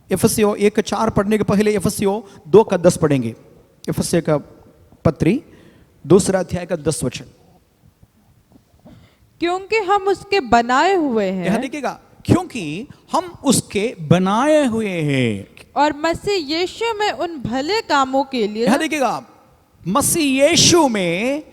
Speaker 4: एफेसियों 1 का 4 पढ़ने के पहले एफेसियों 2 का 10 पढ़ेंगे। एफेसियों का पत्री 2 अध्याय का 10 वचन।
Speaker 2: क्योंकि हम उसके बनाए हुए हैं।
Speaker 4: यहां देखिएगा, क्योंकि हम उसके बनाए हुए हैं
Speaker 2: और मसीह यीशु में उन भले कामों के लिए।
Speaker 4: यहां देखिएगा, मसीह यीशु में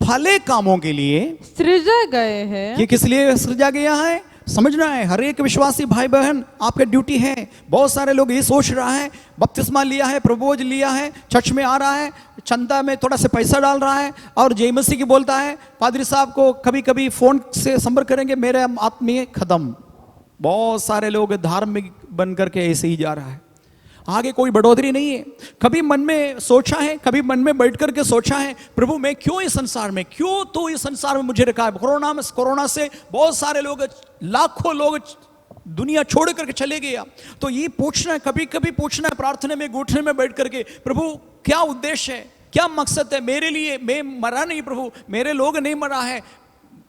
Speaker 4: भले कामों के लिए
Speaker 2: सृजा गए हैं।
Speaker 4: ये किस लिए सृजा गया है समझना है। हर एक विश्वासी भाई बहन आपका ड्यूटी है। बहुत सारे लोग ये सोच रहा है, बपतिस्मा लिया है, प्रबोध लिया है, चर्च में आ रहा है, चंदा में थोड़ा सा पैसा डाल रहा है और जय मसीह की बोलता है, पादरी साहब को कभी कभी फोन से संपर्क करेंगे, मेरे आत्मीय खत्म। बहुत सारे लोग धार्मिक बन करके ऐसे ही जा रहा है, आगे कोई बढ़ोतरी नहीं है। कभी मन में सोचा है, कभी मन में बैठ करके सोचा है, प्रभु मैं क्यों इस संसार में, क्यों तो इस संसार में मुझे रखा है। कोरोना से बहुत सारे लोग, लाखों लोग दुनिया छोड़ करके चले गया। तो ये पूछना है, कभी कभी पूछना है प्रार्थना में, घुटने में बैठ करके, प्रभु क्या उद्देश्य है, क्या मकसद है मेरे लिए? मैं मरा नहीं प्रभु, मेरे लोग नहीं मरा है,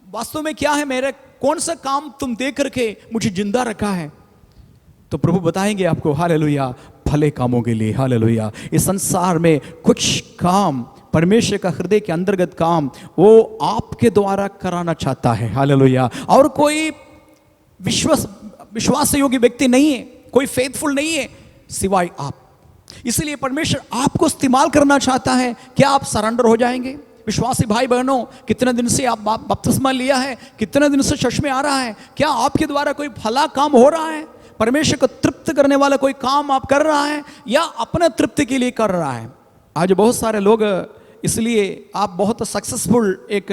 Speaker 4: वास्तव में क्या है मेरे, कौन सा काम तुम दे करके मुझे जिंदा रखा है? तो प्रभु बताएंगे आपको। हालेलुया, भले कामों के लिए। हालेलुया। इस संसार में कुछ काम, परमेश्वर का हृदय के अंतर्गत काम, वो आपके द्वारा कराना चाहता है। हालेलुया। और कोई विश्वास योग्य व्यक्ति नहीं है, कोई फेथफुल नहीं है सिवाय आप। इसलिए परमेश्वर आपको इस्तेमाल करना चाहता है। क्या आप सरेंडर हो जाएंगे? विश्वासी भाई बहनों, कितने दिन से आप बपतिस्मा लिया है, कितने दिन से चर्च में आ रहा है, क्या आपके द्वारा कोई भला काम हो रहा है? परमेश्वर को तृप्त करने वाला कोई काम आप कर रहा है या अपने तृप्ति के लिए कर रहा है? आज बहुत सारे लोग, इसलिए आप बहुत सक्सेसफुल एक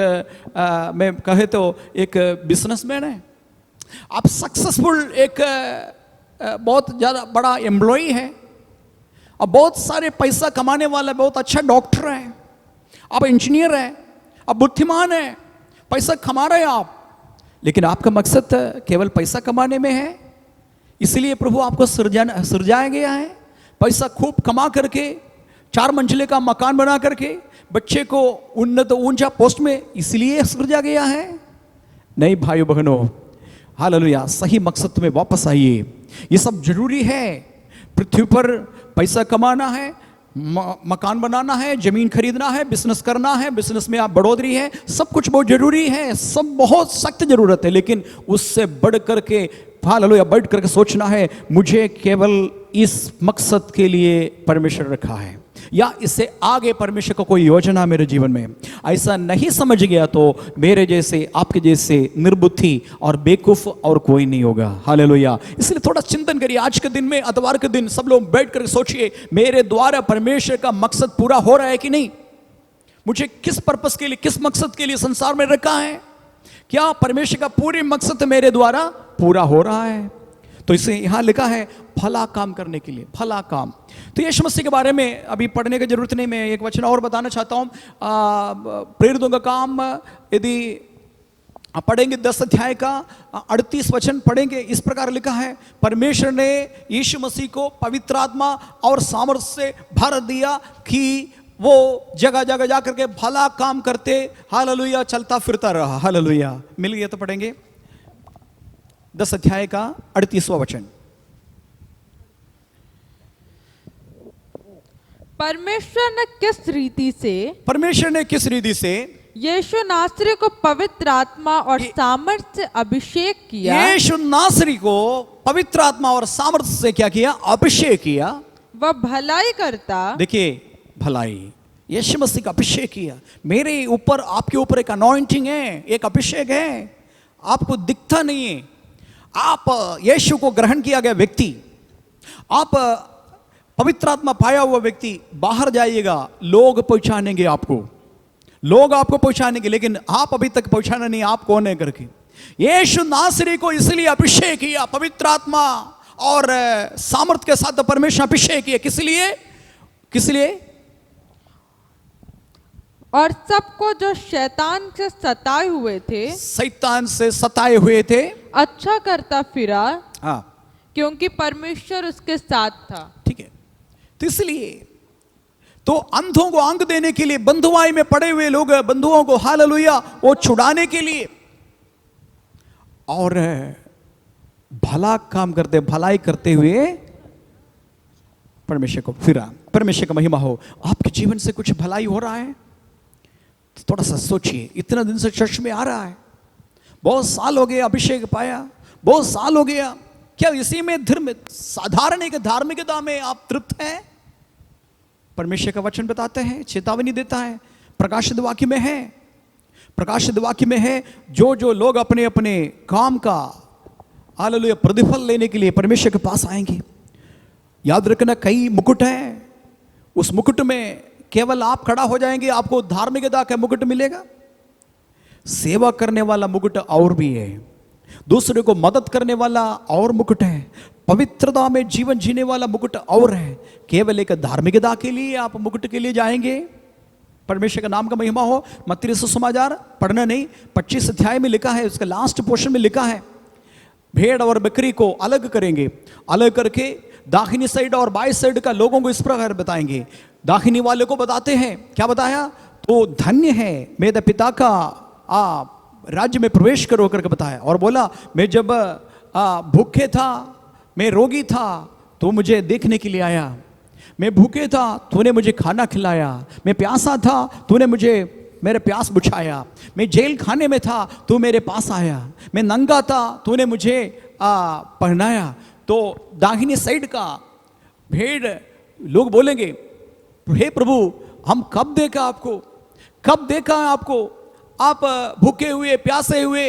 Speaker 4: मैं कहे तो एक बिजनेसमैन है, आप सक्सेसफुल एक बहुत ज़्यादा बड़ा एम्प्लॉई है, अब बहुत सारे पैसा कमाने वाला, बहुत अच्छा डॉक्टर है, आप इंजीनियर है, आप बुद्धिमान है, पैसा कमा रहे हैं आप, लेकिन आपका मकसद केवल पैसा कमाने में है। इसलिए प्रभु आपको सृजाया गया है, पैसा खूब कमा करके 4 मंजिले का मकान बना करके बच्चे को उन्नत ऊंचा पोस्ट में इसलिए सृजा गया है? नहीं भाइयों बहनों, हालेलुया, सही मकसद में वापस आइए। ये सब जरूरी है। पृथ्वी पर पैसा कमाना है, मकान बनाना है, जमीन खरीदना है, बिजनेस करना है, बिजनेस में आप बढ़ोतरी है, सब कुछ बहुत जरूरी है, सब बहुत सख्त जरूरत है। लेकिन उससे बढ़ करके, हालेलुया, बढ़ करके सोचना है मुझे केवल इस मकसद के लिए परमेश्वर रखा है, या इससे आगे परमेश्वर का कोई योजना मेरे जीवन में। ऐसा नहीं समझ गया तो मेरे जैसे, आपके जैसे निर्बुद्धि और बेवकूफ और कोई नहीं होगा। हालेलुया। इसलिए थोड़ा चिंतन करिए आज के दिन में, इतवार के दिन सब लोग बैठ कर सोचिए, मेरे द्वारा परमेश्वर का मकसद पूरा हो रहा है कि नहीं? मुझे किस पर्पस के लिए, किस मकसद के लिए संसार में रखा है? क्या परमेश्वर का पूरे मकसद मेरे द्वारा पूरा हो रहा है? तो इसे यहां लिखा है भला काम करने के लिए, भला काम। तो यीशु मसीह के बारे में अभी पढ़ने की जरूरत नहीं, मैं एक वचन और बताना चाहता हूं। प्रेरितों का काम यदि पढ़ेंगे 10 अध्याय का 38 वचन पढ़ेंगे, इस प्रकार लिखा है, परमेश्वर ने यीशु मसीह को पवित्र आत्मा और सामर्थ्य से भर दिया कि वो जगह जगह जाकर के भला काम करते, हालेलुया, चलता फिरता रहा। हालेलुया। मिल गया तो पढ़ेंगे 10 अध्याय का 38वां वचन।
Speaker 2: परमेश्वर ने किस रीति से यीशु नासरी को पवित्र आत्मा और सामर्थ्य से अभिषेक किया।
Speaker 4: यीशु नासरी को पवित्र आत्मा और सामर्थ्य से क्या किया? अभिषेक किया।
Speaker 2: वह भलाई करता, देखिए
Speaker 4: भलाई, यीशु मसीह का अभिषेक किया। मेरे ऊपर, आपके ऊपर एक अनॉइंटिंग है, एक अभिषेक है, आपको दिखता नहीं है। आप यीशु को ग्रहण किया गया व्यक्ति, आप पवित्र आत्मा पाया हुआ व्यक्ति, बाहर जाइएगा, लोग पहचानेंगे आपको, लोग आपको पहचानेंगे, लेकिन आप अभी तक पहचाना नहीं आप कौन है करके। यीशु नासरी को इसलिए अभिषेक किया, पवित्र आत्मा और सामर्थ्य के साथ परमेश्वर अभिषेक किया। किस लिए?
Speaker 2: और सबको जो शैतान से सताए हुए थे अच्छा करता फिरा,
Speaker 4: हाँ,
Speaker 2: क्योंकि परमेश्वर उसके साथ था।
Speaker 4: ठीक है। तो इसलिए तो अंधों को आंख देने के लिए, बंधुआई में पड़े हुए लोग, बंधुओं को, हालेलुया, वो छुड़ाने के लिए और भला काम करते, भलाई करते हुए परमेश्वर को फिरा। परमेश्वर का महिमा हो। आपके जीवन से कुछ भलाई हो रहा है? थोड़ा सा सोचिए। इतना दिन से चर्च में आ रहा है, बहुत साल हो गए, अभिषेक पाया, बहुत साल हो गया, क्या इसी में धर्म, साधारण एक धार्मिकता में आप तृप्त हैं? परमेश्वर का वचन बताते हैं, चेतावनी देता है, प्रकाशित वाक्य में है, प्रकाशित वाक्य में है, जो जो लोग अपने अपने काम का, हालेलुया, प्रतिफल लेने के लिए परमेश्वर के पास आएंगे। याद रखना, कई मुकुट हैं, उस मुकुट में केवल आप खड़ा हो जाएंगे, आपको धार्मिकता का मुकुट मिलेगा। सेवा करने वाला मुकुट और भी है, दूसरे को मदद करने वाला और मुकुट है, पवित्रता में जीवन जीने वाला मुकुट और है। केवल एक धार्मिकता के लिए आप मुकुट के लिए जाएंगे? परमेश्वर का नाम का महिमा हो। मत्ती सुसमाचार पढ़ना नहीं, 25 अध्याय में लिखा है, उसका लास्ट पोर्शन में लिखा है, भेड़ और बकरी को अलग करेंगे, अलग करके दाहिनी साइड और बाई साइड का लोगों को इस प्रकार बताएंगे। दाहिनी वाले को बताते हैं, क्या बताया? तो धन्य है, मेरे पिता का राज्य में प्रवेश करो करके बताया। और बोला, मैं जब भूखे था, मैं रोगी था, तो मुझे देखने के लिए आया, मैं भूखे था, तूने मुझे खाना खिलाया, मैं प्यासा था, तूने मुझे मेरे प्यास बुझाया, मैं जेल खाने में था, तू मेरे पास आया, मैं नंगा था, तूने मुझे पहनाया। तो दाहिनी साइड का भेड़ लोग बोलेंगे, हे प्रभु, हम कब देखा आपको, कब देखा आपको, आप भूखे हुए, प्यासे हुए,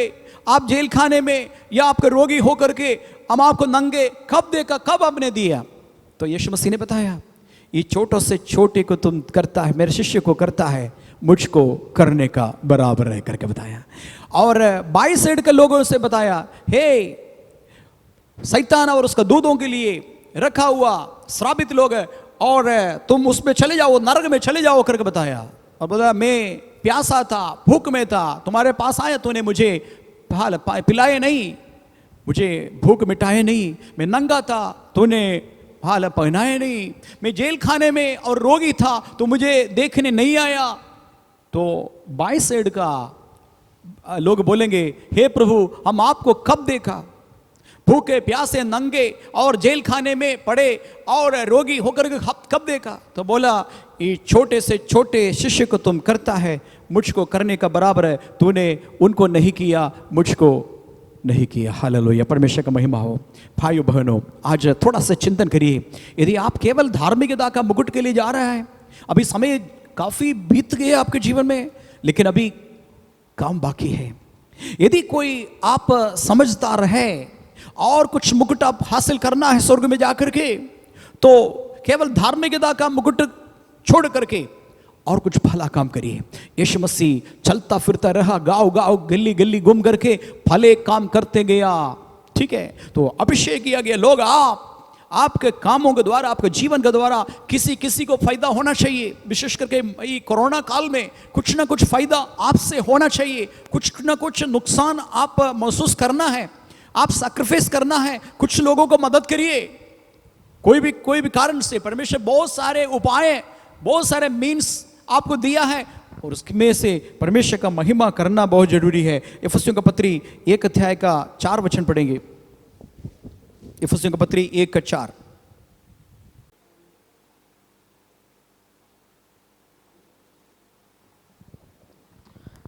Speaker 4: आप जेल खाने में, या आपके रोगी होकर के हम आपको नंगे कब देखा, कब आपने दिया? तो यीशु मसीह ने बताया, ये छोटों से छोटे को तुम करता है, मेरे शिष्य को करता है, मुझको करने का बराबर है करके बताया। और बाई साइड के लोगों से बताया, हे शैतान और उसका दूतों के लिए रखा हुआ श्रापित लोग है, और तुम उसमें चले जाओ, नरक में चले जाओ करके बताया। और बोला मैं प्यासा था, भूख में था, तुम्हारे पास आया, तूने मुझे पिलाए नहीं, मुझे भूख मिटाए नहीं। मैं नंगा था, तूने हाल पहनाए नहीं। मैं जेल खाने में और रोगी था, तो मुझे देखने नहीं आया। तो 22 साइड का लोग बोलेंगे, हे प्रभु हम आपको कब देखा, भूखे प्यासे नंगे और जेल खाने में पड़े और रोगी होकर के कब देखा। तो बोला ये छोटे से छोटे शिष्य को तुम करता है, मुझको करने का बराबर है, तूने उनको नहीं किया, मुझको नहीं किया। हालेलुया, परमेश्वर का महिमा हो। भाइयों बहनों, आज थोड़ा सा चिंतन करिए। यदि आप केवल धार्मिकता का मुकुट के लिए जा रहा है, अभी समय काफी बीत गए आपके जीवन में, लेकिन अभी काम बाकी है। यदि कोई आप समझदार है और कुछ मुकुट आप हासिल करना है स्वर्ग में जाकर के, तो केवल धार्मिकता का मुकुट छोड़ करके और कुछ भला काम करिए। यीशु मसीह चलता फिरता रहा, गांव गांव गली गली घूम करके भले काम करते गया। ठीक है, तो अभिषेक किया गया लोग, आपके कामों के द्वारा, आपके जीवन के द्वारा किसी किसी को फायदा होना चाहिए। विशेष करके ये कोरोना काल में कुछ ना कुछ फायदा आपसे होना चाहिए, कुछ ना कुछ नुकसान आप महसूस करना है, आप सैक्रिफाइस करना है, कुछ लोगों को मदद करिए। कोई भी कारण से परमेश्वर बहुत सारे उपाय, बहुत सारे मीन्स आपको दिया है, और उसमें से परमेश्वर का महिमा करना बहुत जरूरी है। इफिसियों का पत्री 1 अध्याय का 4 वचन पढ़ेंगे। इफिसियों का पत्री 1 का 4।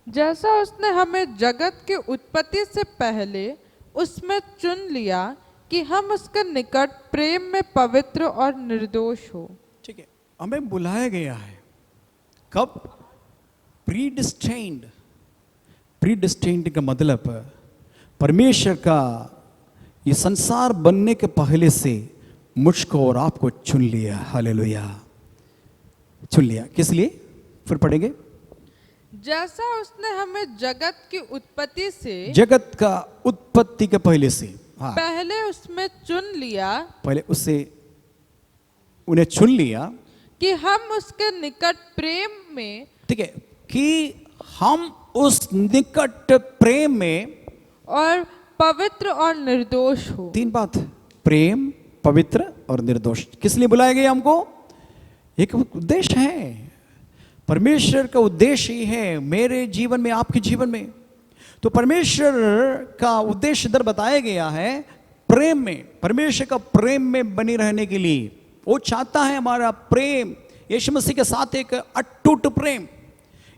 Speaker 2: जैसा उसने हमें जगत की उत्पत्ति से पहले उसमें चुन लिया कि हम उसके निकट प्रेम में पवित्र और निर्दोष हो।
Speaker 4: ठीक है, हमें बुलाया गया है कब? प्रीडिस्टाइन्ड। प्रीडिस्टाइन्ड का मतलब परमेश्वर का ये संसार बनने के पहले से मुझको और आपको चुन लिया। हालेलुया, चुन लिया। किस लिए? फिर पढ़ेंगे।
Speaker 2: जैसा उसने हमें जगत की उत्पत्ति से,
Speaker 4: जगत का उत्पत्ति के पहले से, हाँ,
Speaker 2: पहले उसमें चुन लिया,
Speaker 4: पहले उससे उन्हें चुन लिया
Speaker 2: कि हम उसके निकट प्रेम में,
Speaker 4: ठीक है, कि हम उस निकट प्रेम में
Speaker 2: और पवित्र और निर्दोष हो।
Speaker 4: 3 बात, प्रेम, पवित्र और निर्दोष। किस लिए बुलाया गया हमको? एक उद्देश्य है। परमेश्वर का उद्देश्य ही है मेरे जीवन में, आपके जीवन में। तो परमेश्वर का उद्देश्य इधर बताया गया है प्रेम में, परमेश्वर का प्रेम में बनी रहने के लिए। वो चाहता है हमारा प्रेम यीशु मसीह के साथ एक अटूट प्रेम,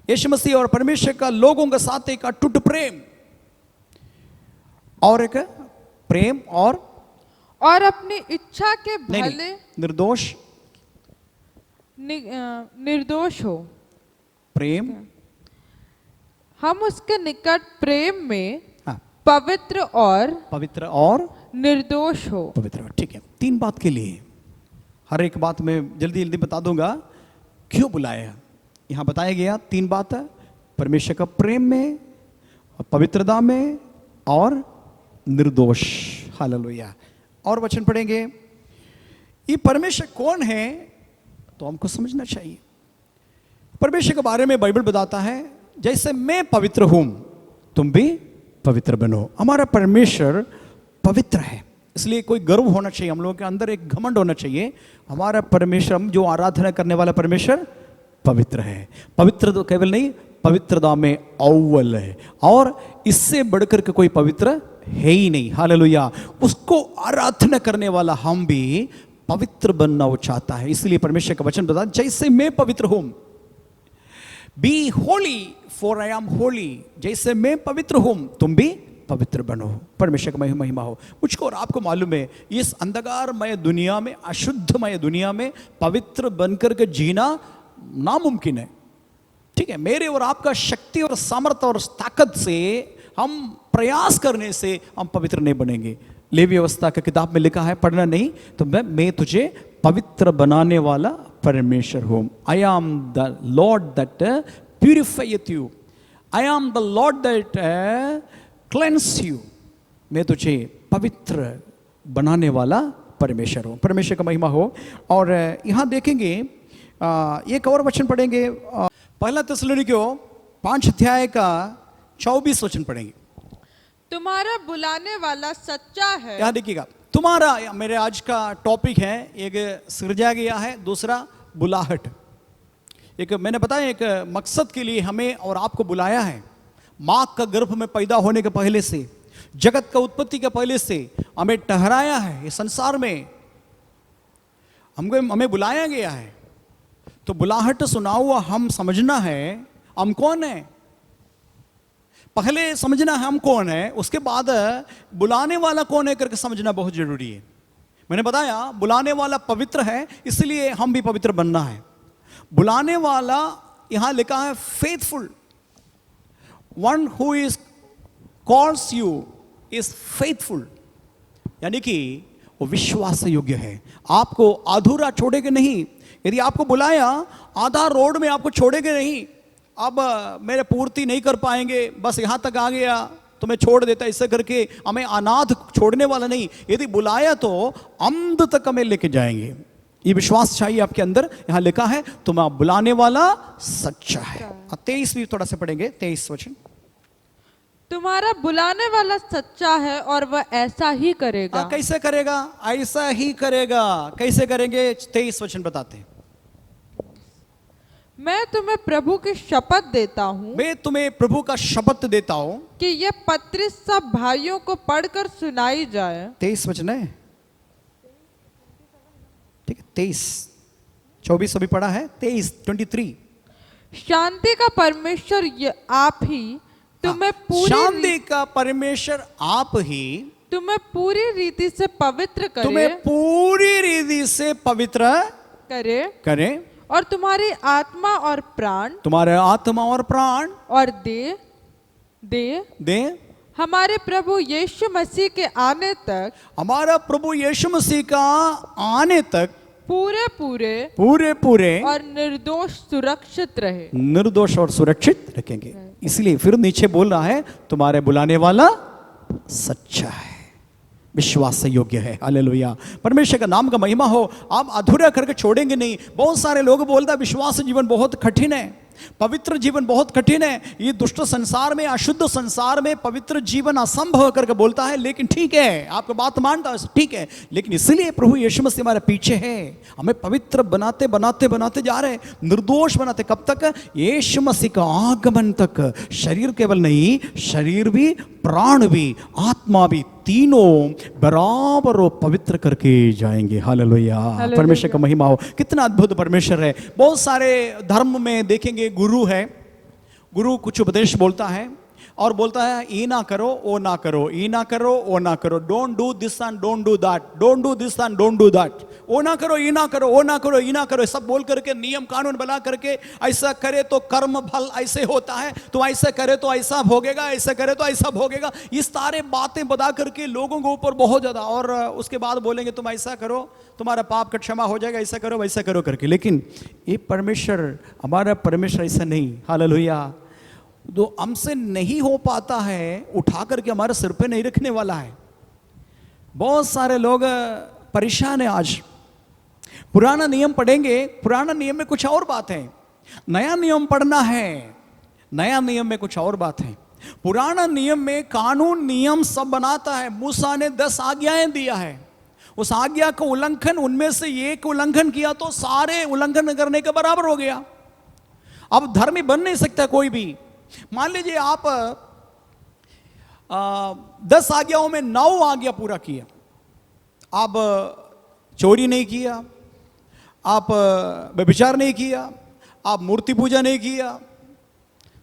Speaker 4: यीशु मसीह और परमेश्वर का लोगों के साथ एक अटूट प्रेम, और एक प्रेम और
Speaker 2: अपनी इच्छा के भले
Speaker 4: निर्दोष,
Speaker 2: निर्दोष हो।
Speaker 4: प्रेम,
Speaker 2: हम उसके निकट प्रेम में,
Speaker 4: हाँ,
Speaker 2: पवित्र और निर्दोष हो।
Speaker 4: पवित्र, ठीक है। 3 बात के लिए, हर एक बात में जल्दी जल्दी बता दूंगा क्यों बुलाया। यहां बताया गया 3 बात है, परमेश्वर का प्रेम में, पवित्रता में और निर्दोष। हालेलुया। और वचन पढ़ेंगे। ये परमेश्वर कौन है तो हमको समझना चाहिए। परमेश्वर के बारे में बाइबल बताता है, जैसे मैं पवित्र हूं तुम भी पवित्र बनो। हमारा परमेश्वर पवित्र है, इसलिए कोई गर्व होना चाहिए, हम लोगों के अंदर एक घमंड होना चाहिए। हमारा परमेश्वर, हम जो आराधना करने वाला परमेश्वर पवित्र है। पवित्र तो केवल नहीं, पवित्रता में अव्वल है, और इससे बढ़कर के कोई पवित्र है ही नहीं। हालेलुया। उसको आराधना करने वाला हम भी पवित्र बनना वो चाहता है। इसलिए परमेश्वर का वचन बता, जैसे मैं पवित्र हूं, be holy for I am holy, जैसे मैं पवित्र हूं तुम भी पवित्र बनो। परमेश्वर का महिमा हो। मुझको और आपको मालूम है, इस अंधकारमय दुनिया में, अशुद्धमय दुनिया में पवित्र बनकर के जीना नामुमकिन है। ठीक है, मेरे और आपका शक्ति और सामर्थ्य और ताकत से, हम प्रयास करने से हम पवित्र नहीं बनेंगे। लेवी व्यवस्था की किताब में लिखा है, पढ़ना नहीं तो मैं तुझे पवित्र बनाने वाला परमेश्वर हूं। I am the Lord that purifieth you, I am the Lord that cleanse you. मैं तुझे पवित्र बनाने वाला परमेश्वर हो। परमेश्वर का महिमा हो। और यहाँ देखेंगे एक और वचन पढ़ेंगे, पहला थिस्सलुनीकियों 5 अध्याय का 24 वचन पढ़ेंगे।
Speaker 2: तुम्हारा बुलाने वाला सच्चा है।
Speaker 4: यहाँ देखिएगा, तुम्हारा, मेरे आज का टॉपिक है, एक सृजा गया है, दूसरा बुलाहट। एक मैंने बताया एक मकसद के लिए हमें और आपको बुलाया है। माँ का गर्भ में पैदा होने के पहले से, जगत का उत्पत्ति के पहले से हमें ठहराया है। इस संसार में हमें बुलाया गया है। तो बुलाहट सुना हुआ हम समझना है हम कौन है। पहले समझना है हम कौन है, उसके बाद बुलाने वाला कौन है करके समझना बहुत जरूरी है। मैंने बताया बुलाने वाला पवित्र है, इसलिए हम भी पवित्र बनना है। बुलाने वाला यहां लिखा है faithful, one who is calls you is faithful, यानी कि वो विश्वास योग्य है। आपको अधूरा छोड़ेगा नहीं। यदि आपको बुलाया आधा रोड में आपको छोड़ेंगे नहीं, अब मेरे पूर्ति नहीं कर पाएंगे, बस यहां तक आ गया तो मैं छोड़ देता, इससे करके हमें अनाथ छोड़ने वाला नहीं। यदि बुलाया तो अंत तक हमें लेके जाएंगे। ये विश्वास चाहिए आपके अंदर। यहां लिखा है तुम्हें बुलाने वाला सच्चा है। 23 भी थोड़ा सा पढ़ेंगे, 23 वचन।
Speaker 2: तुम्हारा बुलाने वाला सच्चा है और वह ऐसा ही करेगा।
Speaker 4: कैसे करेगा? ऐसा ही करेगा। कैसे करेंगे? 23 वचन बताते हैं।
Speaker 2: मैं तुम्हें प्रभु की शपथ देता हूँ,
Speaker 4: मैं तुम्हें प्रभु का शपथ देता हूं
Speaker 2: कि यह पत्री सब भाइयों को पढ़कर सुनाई जाए।
Speaker 4: 23 वचन है, ठीक है। 23, 24 अभी पढ़ा है, 23, 23।
Speaker 2: शांति का परमेश्वर आप ही तुम्हें पूरी
Speaker 4: शांति का परमेश्वर आप ही
Speaker 2: तुम्हें पूरी रीति से पवित्र करे,
Speaker 4: तुम्हें पूरी रीति से पवित्र करे
Speaker 2: और तुम्हारी आत्मा और प्राण,
Speaker 4: तुम्हारे आत्मा और प्राण
Speaker 2: और दे हमारे प्रभु यीशु मसीह के आने तक,
Speaker 4: हमारा प्रभु यीशु मसीह का आने तक पूरे
Speaker 2: और निर्दोष सुरक्षित रहे।
Speaker 4: निर्दोष और सुरक्षित रखेंगे। इसलिए फिर नीचे बोल रहा है तुम्हारे बुलाने वाला सच्चा है, विश्वास योग्य है। हालेलुया, परमेश्वर का नाम का महिमा हो। आप अधूरा करके छोड़ेंगे नहीं। बहुत सारे लोग बोलते विश्वास जीवन बहुत कठिन है, पवित्र जीवन बहुत कठिन है, ये दुष्ट संसार में, अशुद्ध संसार में पवित्र जीवन असंभव करके बोलता है। लेकिन ठीक है, आपको बात मानता है, ठीक है, लेकिन इसलिए प्रभु यीशु मसीह हमारे पीछे है, हमें पवित्र बनाते बनाते बनाते जा रहे, निर्दोष बनाते। कब तक? यीशु मसीह का आगमन तक। शरीर केवल नहीं, शरीर भी, प्राण भी, आत्मा भी, तीनों बराबर वो पवित्र करके जाएंगे। हालेलुया, परमेश्वर का महिमा हो। कितना अद्भुत परमेश्वर है। बहुत सारे धर्म में देखेंगे गुरु है, गुरु कुछ उपदेश बोलता है और बोलता है ये ना करो, वो ना करो, ये ना करो, वो ना करो, don't do this and don't do that, don't do this and don't do that, वो ना करो, ये ना करो, वो ना करो, ये ना करो, सब बोल करके नियम कानून बना करके ऐसा करे तो कर्म फल ऐसे होता है, तो ऐसे करे तो ऐसा भोगेगा, ऐसे करे तो ऐसा भोगेगा। ये सारे बातें बता करके लोगों के ऊपर बहुत ज्यादा, और उसके बाद बोलेंगे तुम ऐसा करो तुम्हारा पाप का क्षमा हो जाएगा, ऐसा करो वैसा करो करके। लेकिन ये परमेश्वर, हमारा परमेश्वर ऐसा नहीं। हालेलुया, जो हमसे नहीं हो पाता है उठा करके हमारे सिर पे नहीं रखने वाला है। बहुत सारे लोग परेशान है आज। पुराना नियम पढ़ेंगे, पुराना नियम में कुछ और बात है, नया नियम पढ़ना है, नया नियम में कुछ और बात है। पुराना नियम में कानून नियम सब बनाता है। मूसा ने 10 आज्ञाएं दिया है, उस आज्ञा का उल्लंघन, उनमें से एक उल्लंघन किया तो सारे उल्लंघन करने के बराबर हो गया। अब धर्मी बन नहीं सकता कोई भी। मान लीजिए आप 10 आज्ञाओं में 9 आज्ञा पूरा किया, आप चोरी नहीं किया, आप व्यभिचार नहीं किया, आप मूर्ति पूजा नहीं किया,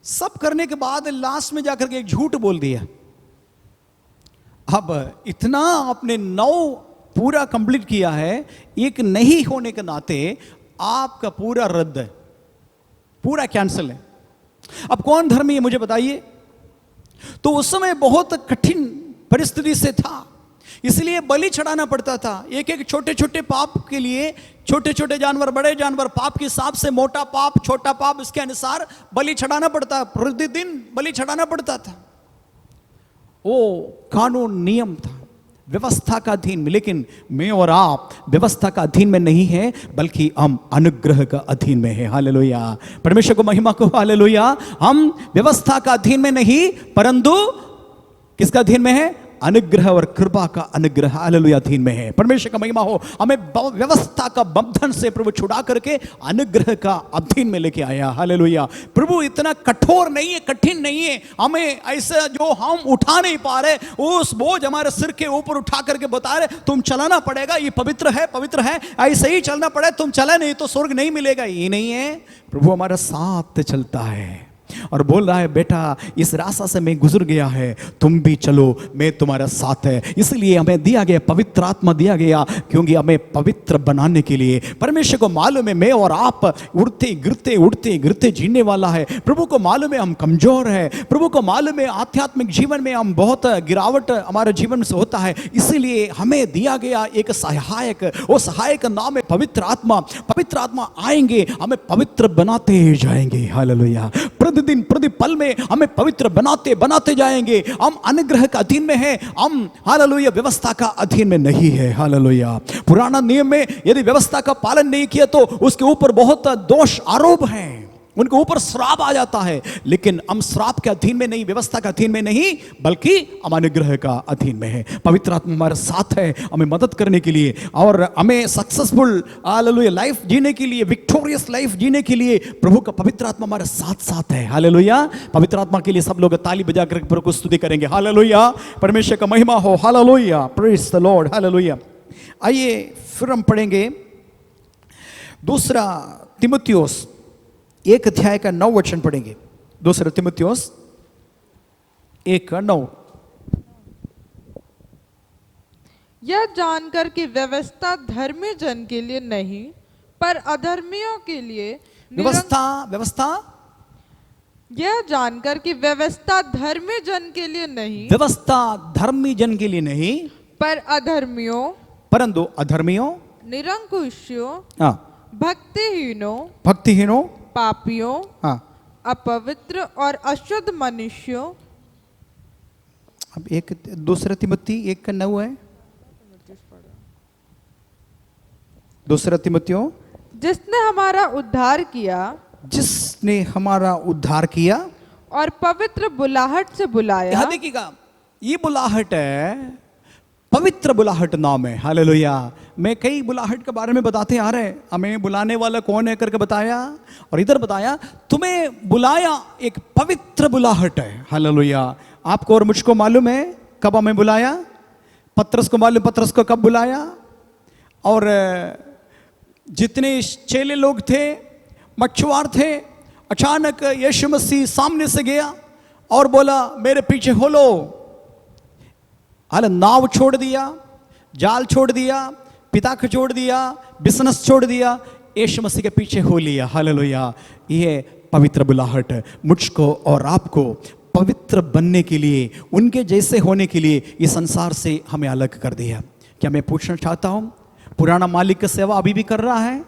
Speaker 4: सब करने के बाद लास्ट में जाकर के एक झूठ बोल दिया। अब इतना आपने 9 पूरा कंप्लीट किया है, एक नहीं होने के नाते आपका पूरा रद्द है, पूरा कैंसिल है। अब कौन धर्मी है मुझे बताइए? तो उस समय बहुत कठिन परिस्थिति से था, इसलिए बलि चढ़ाना पड़ता था। एक एक छोटे छोटे पाप के लिए, छोटे छोटे जानवर, बड़े जानवर, पाप के हिसाब से, मोटा पाप, छोटा पाप, इसके अनुसार बलि चढ़ाना पड़ता, प्रतिदिन बलि चढ़ाना पड़ता था। वो कानून नियम था। व्यवस्था का अधीन में, लेकिन मैं और आप व्यवस्था का अधीन में नहीं है, बल्कि हम अनुग्रह का अधीन में है। हालेलुया, परमेश्वर को महिमा को हालेलुया। हम व्यवस्था का अधीन में नहीं, परंतु किसका अधीन में है? अनुग्रह और कृपा का अनुग्रह हालेलुया अधीन में है। परमेश्वर का महिमा हो। हमें व्यवस्था का बंधन से प्रभु छुड़ा करके अनुग्रह का अधीन में लेके आया। हालेलुया। प्रभु इतना कठोर नहीं है, कठिन नहीं है। हमें ऐसा जो हम उठा नहीं पा रहे, उस बोझ हमारे सिर के ऊपर उठा करके बता रहे तुम चलाना पड़ेगा, ये पवित्र है, पवित्र है, ऐसे ही चलना पड़े, तुम चला नहीं तो स्वर्ग नहीं मिलेगा। ये नहीं है, प्रभु हमारे साथ चलता है और बोल रहा है बेटा इस रास्ता से मैं गुजर गया है, तुम भी चलो, मैं तुम्हारा साथ है। इसलिए हमें दिया गया पवित्र आत्मा दिया गया, क्योंकि हमें पवित्र बनाने के लिए। परमेश्वर को मालूम है मैं और आप उड़ते गिरते जीने वाला है। प्रभु को मालूम है हम कमजोर है। प्रभु को मालूम है आध्यात्मिक जीवन में हम बहुत गिरावट हमारे जीवन से होता है। इसीलिए हमें दिया गया एक सहायक, वो सहायक नाम है पवित्र आत्मा। पवित्र आत्मा आएंगे, हमें पवित्र बनाते जाएंगे। हालेलुया। प्रतिदिन प्रतिपल में हमें पवित्र बनाते बनाते जाएंगे। हम अनुग्रह का अधीन में हैं, हम हालेलुया व्यवस्था का अधीन में नहीं है। हालेलुया। पुराना नियम में यदि व्यवस्था का पालन नहीं किया तो उसके ऊपर बहुत दोष आरोप हैं, उनके ऊपर श्राप आ जाता है। लेकिन हम श्राप के अधीन में नहीं, व्यवस्था के अधीन में नहीं, बल्कि हम अनुग्रह का अधीन में है। पवित्र आत्मा हमारे साथ है हमें मदद करने के लिए और हमें सक्सेसफुल हालेलुया लाइफ जीने के लिए, विक्टोरियस लाइफ जीने के लिए प्रभु का पवित्र आत्मा हमारे साथ साथ है। हालेलुया। पवित्र आत्मा के लिए सब लोग ताली बजा कर प्रभु को स्तुति करेंगे। हालेलुया। परमेश्वर का महिमा हो। Hallelujah. Praise the Lord. Hallelujah. आइए फिर हम पढ़ेंगे दूसरा तीमुथियुस 1 अध्याय का 9 वचन पढ़ेंगे। दूसरा तीमुथियुस 1:9।
Speaker 2: यह जानकर कि व्यवस्था धर्मी जन के लिए नहीं पर अधर्मियों के लिए
Speaker 4: व्यवस्था
Speaker 2: यह जानकर कि व्यवस्था धर्मी जन के लिए नहीं,
Speaker 4: व्यवस्था धर्मी जन के लिए नहीं,
Speaker 2: पर अधर्मियों,
Speaker 4: परंतु अधर्मियों,
Speaker 2: निरंकुशियों,
Speaker 4: भक्तिहीनों,
Speaker 2: पापियों, अपवित्र और अशुद्ध मनुष्यों।
Speaker 4: अब एक दूसरा तीमुथी 1:9 है। दूसरा तीमुथियों
Speaker 2: जिसने हमारा उद्धार किया और पवित्र बुलाहट से बुलाया।
Speaker 4: यहां देखिएगा, ये बुलाहट है, पवित्र बुलाहट नाम है। हालेलुया। मैं कई बुलाहट के बारे में बताते आ रहे हैं, हमें बुलाने वाला कौन है करके बताया, और इधर बताया तुम्हें बुलाया एक पवित्र बुलाहट है। हालेलुया। आपको और मुझको मालूम है कब हमें बुलाया, पतरस को मालूम पतरस को कब बुलाया। और जितने चेले लोग थे, मछुआर थे, अचानक यीशु मसीह सामने से गया और बोला मेरे पीछे हो लो। हाल नाव छोड़ दिया, जाल छोड़ दिया, पिता को छोड़ दिया, बिजनेस छोड़ दिया, यीशु मसीह के पीछे हो लिया। हालेलुया। ये पवित्र बुलाहट मुझको और आपको पवित्र बनने के लिए, उनके जैसे होने के लिए इस संसार से हमें अलग कर दिया। क्या मैं पूछना चाहता हूं, पुराना मालिक की सेवा अभी भी कर रहा है?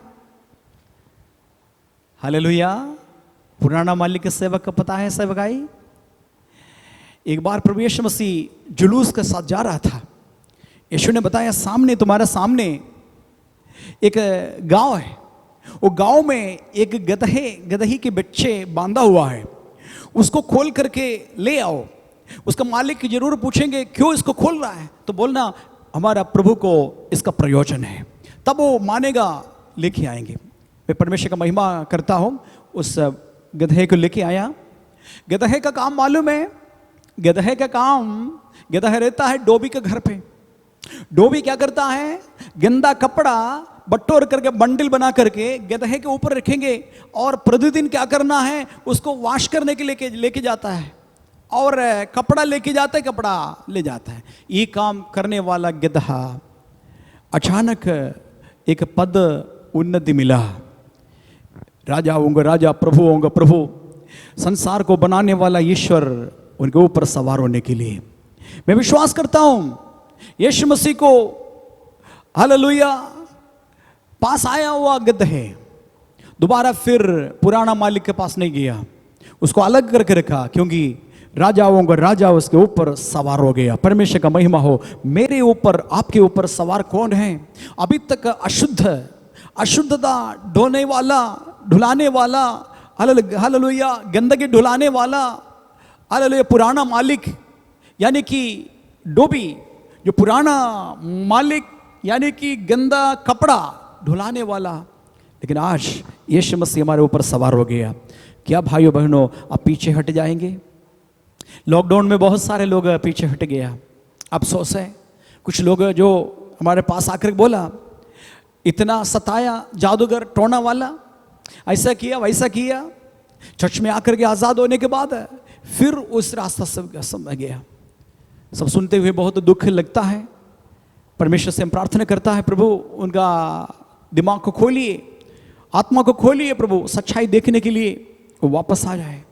Speaker 4: हालेलुया। पुराना मालिक की सेवा का पता है सेवकाई। एक बार प्रभु यीशु मसीह जुलूस के साथ जा रहा था। यीशु ने बताया सामने, तुम्हारे सामने एक गांव है, वो गांव में एक गदही के बच्चे बांधा हुआ है, उसको खोल करके ले आओ। उसका मालिक जरूर पूछेंगे क्यों इसको खोल रहा है, तो बोलना हमारा प्रभु को इसका प्रयोजन है, तब वो मानेगा, लेके आएंगे। मैं परमेश्वर का महिमा करता हूं। उस गधे को लेके आया। गधे का काम मालूम है, गधे का काम, गधा रहता है डोबी के घर पे। डोबी क्या करता है, गंदा कपड़ा बटोर करके बंडल बना करके गधे के ऊपर रखेंगे और प्रतिदिन क्या करना है, उसको वॉश करने के लेके जाता है और कपड़ा लेके जाता है, कपड़ा ले जाता है। ये काम करने वाला गधा अचानक एक पद उन्नति मिला। राजा होंगे राजा, प्रभु होंगे प्रभु, संसार को बनाने वाला ईश्वर उनके ऊपर सवार होने के लिए। मैं विश्वास करता हूं यीशु मसीह को हालेलुया पास आया हुआ गधे दोबारा फिर पुराना मालिक के पास नहीं गया, उसको अलग करके रखा, क्योंकि राजाओं का राजा उसके ऊपर सवार हो गया। परमेश्वर का महिमा हो। मेरे ऊपर आपके ऊपर सवार कौन है? अभी तक अशुद्धता ढोने वाला, ढुलाने वाला, हालेलुया, गंदगी ढुलाने वाला, हालेलुया, पुराना मालिक यानी कि डोबी, जो पुराना मालिक यानी कि गंदा कपड़ा ढुलाने वाला, लेकिन आज यीशु मसीह हमारे ऊपर सवार हो गया। क्या भाइयों बहनों आप पीछे हट जाएंगे? लॉकडाउन में बहुत सारे लोग पीछे हट गया। अफसोस है, कुछ लोग जो हमारे पास आकर बोला, इतना सताया जादूगर टोना वाला, ऐसा किया वैसा किया, चर्च में आकर के आज़ाद होने के बाद फिर उस रास्ता से समझ गया। सब सुनते हुए बहुत दुख लगता है। परमेश्वर से हम प्रार्थना करता है, प्रभु उनका दिमाग को खोलिए, आत्मा को खोलिए प्रभु, सच्चाई देखने के लिए वो वापस आ जाए।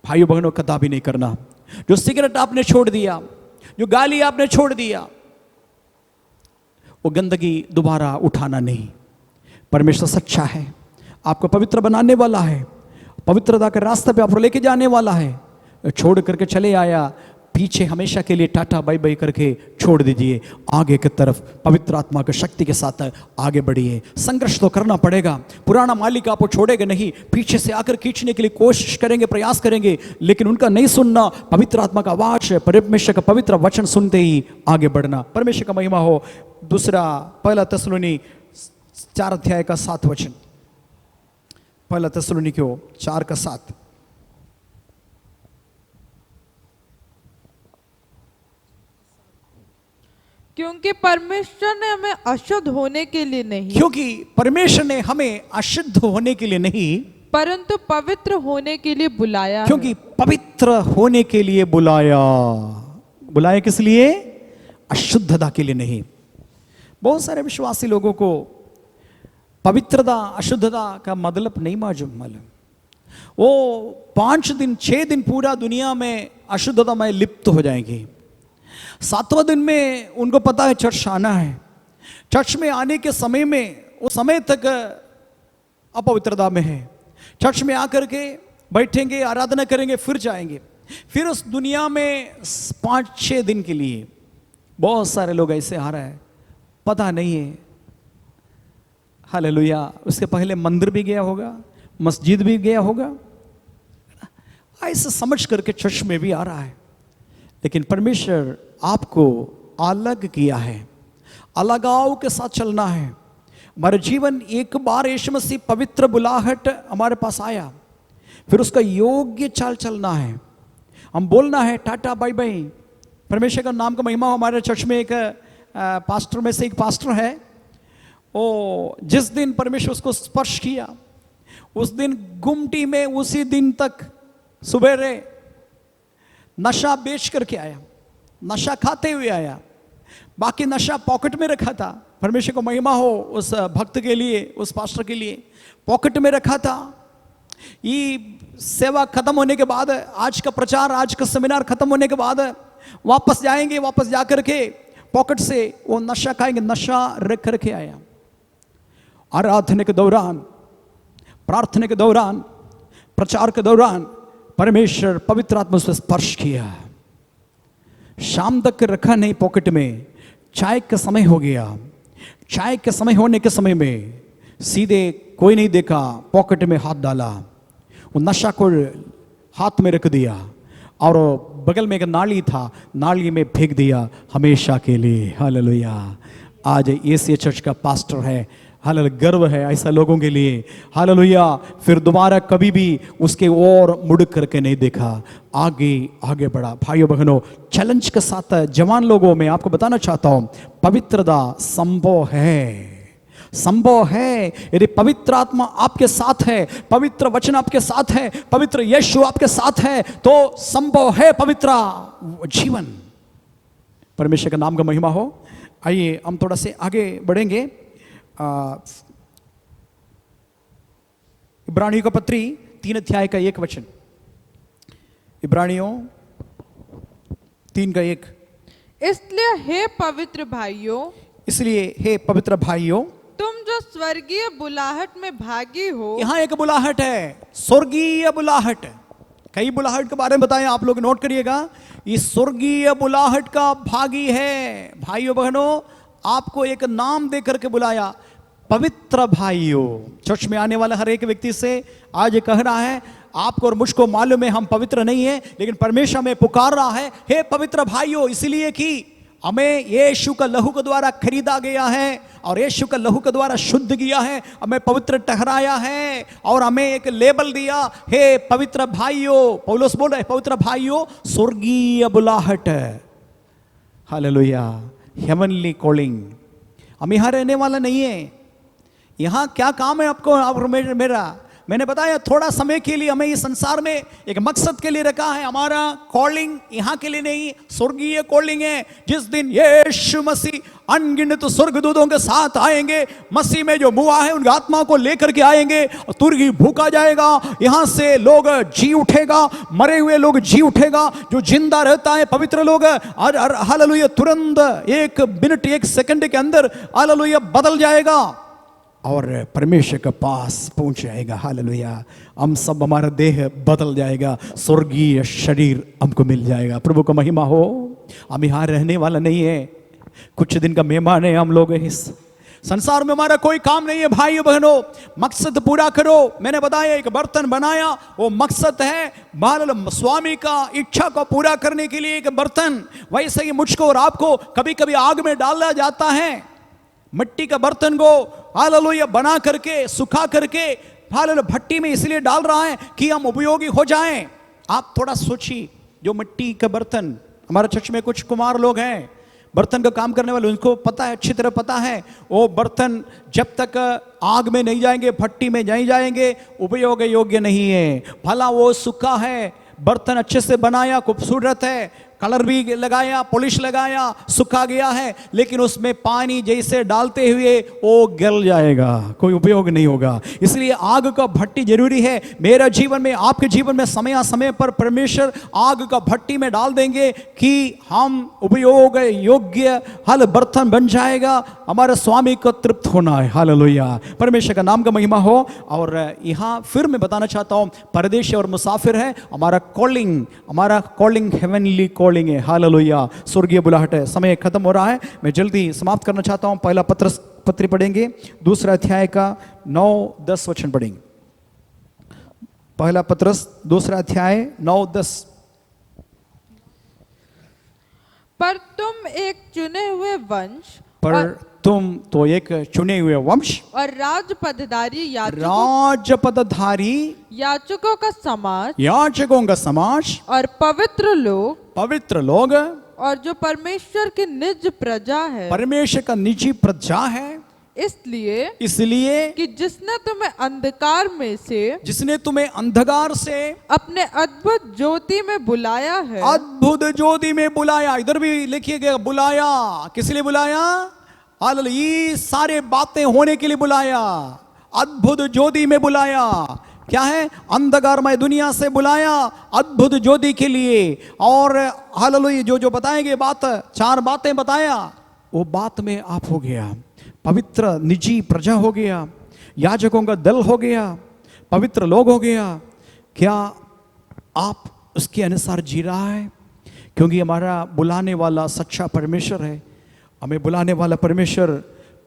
Speaker 4: भाइयों बहनों कदापि नहीं करना। जो सिगरेट आपने छोड़ दिया, जो गाली आपने छोड़ दिया, वो गंदगी दोबारा उठाना नहीं। परमेश्वर सच्चा है, आपको पवित्र बनाने वाला है, पवित्रता के रास्ते पे आपको लेके जाने वाला है। छोड़ करके चले आया, पीछे हमेशा के लिए टाटा बाय बाय करके छोड़ दीजिए, आगे की तरफ पवित्र आत्मा की शक्ति के साथ आगे बढ़िए। संघर्ष तो करना पड़ेगा, पुराना मालिक आपको छोड़ेगा नहीं, पीछे से आकर खींचने के लिए कोशिश करेंगे, प्रयास करेंगे, लेकिन उनका नहीं सुनना। पवित्र आत्मा का आवाज, परमेश्वर का पवित्र वचन सुनते ही आगे बढ़ना। परमेश्वर का महिमा हो। दूसरा पहला थिस्सलुनी 4 अध्याय का 7 वचन, पहला थिस्सलुनीकियों 4 का 7।
Speaker 2: क्योंकि परमेश्वर ने हमें अशुद्ध होने के लिए नहीं,
Speaker 4: क्योंकि परमेश्वर ने हमें अशुद्ध होने के लिए नहीं,
Speaker 2: परंतु पवित्र होने के लिए बुलाया है।
Speaker 4: क्योंकि पवित्र होने के लिए बुलाया। बुलाया किस लिए? अशुद्धता के लिए नहीं। बहुत सारे विश्वासी लोगों को पवित्रता अशुद्धता का मतलब नहीं मालूम। वो 5 दिन 6 दिन पूरा दुनिया में अशुद्धता में लिप्त हो जाएंगे। 7वां दिन में उनको पता है चर्च आना है। चर्च में आने के समय में वो समय तक अपवित्रता में है। चर्च में आकर के बैठेंगे, आराधना करेंगे, फिर जाएंगे। फिर उस दुनिया में 5-6 दिन के लिए बहुत सारे लोग ऐसे आ रहे हैं, पता नहीं है। हालेलुया। उसके पहले मंदिर भी गया होगा, मस्जिद भी गया होगा, ऐसे समझ करके चर्च में भी आ रहा है। लेकिन परमेश्वर आपको अलग किया है, अलगाव के साथ चलना है। हमारे जीवन एक बार यीशु मसीह पवित्र बुलाहट हमारे पास आया, फिर उसका योग्य चाल चलना है। हम बोलना है टाटा बाय बाय। परमेश्वर का नाम का महिमा। हमारे चर्च में एक पास्टर में से एक पास्टर है, वो जिस दिन परमेश्वर उसको स्पर्श किया उस दिन गुमटी में उसी दिन तक सुबेरे नशा बेच करके आया, नशा खाते हुए आया, बाकी नशा पॉकेट में रखा था। परमेश्वर को महिमा हो उस भक्त के लिए, उस पास्टर के लिए पॉकेट में रखा था। ये सेवा खत्म होने के बाद, आज का प्रचार, आज का सेमिनार खत्म होने के बाद वापस जाएंगे, वापस जाकर के पॉकेट से वो नशा खाएंगे, नशा रख करके आया। आराधना के दौरान, प्रार्थना के दौरान, प्रचार के दौरान परमेश्वर पवित्र आत्मा से स्पर्श किया। शाम तक रखा नहीं पॉकेट में, चाय का समय हो गया। चाय के समय होने के समय में सीधे कोई नहीं देखा, पॉकेट में हाथ डाला, वो नशा को हाथ में रख दिया और बगल में एक नाली था, नाली में फेंक दिया हमेशा के लिए। हालेलुया। आज एशिया चर्च का पास्टर है, हालेलुया, गर्व है ऐसा लोगों के लिए। हालेलुया। फिर दोबारा कभी भी उसके और मुड़ करके नहीं देखा, आगे आगे बढ़ा। भाइयों बहनों, चैलेंज के साथ जवान लोगों में आपको बताना चाहता हूं, पवित्रता संभव है, संभव है। यदि पवित्र आत्मा आपके साथ है, पवित्र वचन आपके साथ है, पवित्र यीशु आपके साथ है, तो संभव है पवित्र जीवन। परमेश्वर का नाम का महिमा हो। आइए हम थोड़ा से आगे बढ़ेंगे। इब्रानियों का पत्री 3 अध्याय का 1 वचन। इब्रानियों 3 का 1।
Speaker 2: इसलिए हे पवित्र भाइयों,
Speaker 4: इसलिए हे पवित्र भाइयों,
Speaker 2: तुम जो स्वर्गीय बुलाहट में भागी हो।
Speaker 4: यहां एक बुलाहट है, स्वर्गीय बुलाहट। कई बुलाहट के बारे में बताया, आप लोग नोट करिएगा। इस स्वर्गीय बुलाहट का भागी है। भाइयों बहनों, आपको एक नाम देकर के बुलाया, पवित्र भाइयों। चर्च में आने वाला हर एक व्यक्ति से आज कह रहा है, आपको और मुझको मालूम है हम पवित्र नहीं है, लेकिन परमेश्वर में पुकार रहा है, हे पवित्र भाइयों, इसलिए कि हमें यीशु का लहू के द्वारा खरीदा गया है और यीशु का लहू के द्वारा शुद्ध किया है, हमें पवित्र ठहराया है और हमें एक लेबल दिया, हे पवित्र भाइयों। पौलुस बोल रहे, पवित्र भाइयों, स्वर्गीय बुलाहट है। Hallelujah, heavenly calling. हम यहां रहने वाला नहीं है। यहां क्या काम है आपको और मेरा? मैंने बताया थोड़ा समय के लिए हमें इस संसार में एक मकसद के लिए रखा है। हमारा कॉलिंग यहाँ के लिए नहीं, स्वर्गीय कॉलिंग है। जिस दिन यीशु मसीह अनगिनत स्वर्गदूतों के साथ आएंगे, मसीह में जो मुआ है उनकी आत्मा को लेकर के आएंगे और तुरगी भूखा जाएगा, यहाँ से लोग जी उठेगा, मरे हुए लोग जी उठेगा, जो जिंदा रहता है पवित्र लोग हालेलुया तुरंत 1 मिनट 1 सेकंड के अंदर हालेलुया बदल जाएगा और परमेश्वर के पास पहुंच जाएगा। हालेलुया, हम सब, हमारा देह बदल जाएगा, स्वर्गीय शरीर हमको मिल जाएगा। प्रभु का महिमा हो। हम यहाँ रहने वाला नहीं है, कुछ दिन का मेहमान है हम लोग। इस संसार में हमारा कोई काम नहीं है। भाइयों बहनों, मकसद पूरा करो। मैंने बताया एक बर्तन बनाया, वो मकसद है स्वामी का इच्छा को पूरा करने के लिए एक बर्तन। वैसे ही मुझको और आपको कभी कभी आग में डाला जाता है। मिट्टी का बर्तन को हालेलुया बना करके, सुखा करके हालेलुया भट्टी में इसलिए डाल रहा है कि हम उपयोगी हो जाएं। आप थोड़ा सोचिए, जो मिट्टी का बर्तन, हमारे चर्च में कुछ कुमार लोग हैं, बर्तन का काम करने वाले, उनको पता है, अच्छी तरह पता है, वो बर्तन जब तक आग में नहीं जाएंगे, भट्टी में नहीं जाएंगे, उपयोग योग्य नहीं है। भला वो सूखा है, बर्तन अच्छे से बनाया, खूबसूरत है, कलर भी लगाया, पॉलिश लगाया, सूखा गया है, लेकिन उसमें पानी जैसे डालते हुए वो गल जाएगा, कोई उपयोग नहीं होगा। इसलिए आग का भट्टी जरूरी है। मेरा जीवन में, आपके जीवन में समय समय पर परमेश्वर आग का भट्टी में डाल देंगे कि हम उपयोग योग्य हल बर्तन बन जाएगा। हमारे स्वामी को तृप्त होना है। हालेलुया, परमेश्वर का नाम का महिमा हो। और यहाँ फिर मैं बताना चाहता हूँ, परदेशी और मुसाफिर है, हमारा कॉलिंग हेवनली कॉलिंग है। हालेलुया, स्वर्गीय बुलाहट है। समय खत्म हो रहा है, मैं जल्दी समाप्त करना चाहता हूं। पहला पत्री पढ़ेंगे, 2 अध्याय का 9-10 वचन पढ़ेंगे। पहला पत्रस 2 अध्याय 9-10।
Speaker 2: पर तुम एक चुने हुए वंश,
Speaker 4: तुम तो एक चुने हुए वंश
Speaker 2: और राजपदधारी याचकों का समाज और पवित्र लोग और जो परमेश्वर की निज प्रजा है,
Speaker 4: परमेश्वर का निजी प्रजा है।
Speaker 2: इसलिए कि जिसने तुम्हें अंधकार से अपने अद्भुत ज्योति में बुलाया है।
Speaker 4: अद्भुत ज्योति में बुलाया, इधर भी लिखिएगा, बुलाया। किस लिए बुलाया? ये सारे बातें होने के लिए बुलाया, अद्भुत ज्योति में बुलाया। क्या है? अंधकारमय दुनिया से बुलाया अद्भुत ज्योति के लिए। और हालेलुया, जो बताएंगे बात, 4 बातें बताया, वो बात में आप हो गया, पवित्र निजी प्रजा हो गया, याजकों का दल हो गया, पवित्र लोग हो गया। क्या आप उसके अनुसार जी रहा है? क्योंकि हमारा बुलाने वाला सच्चा परमेश्वर है। हमें बुलाने वाला परमेश्वर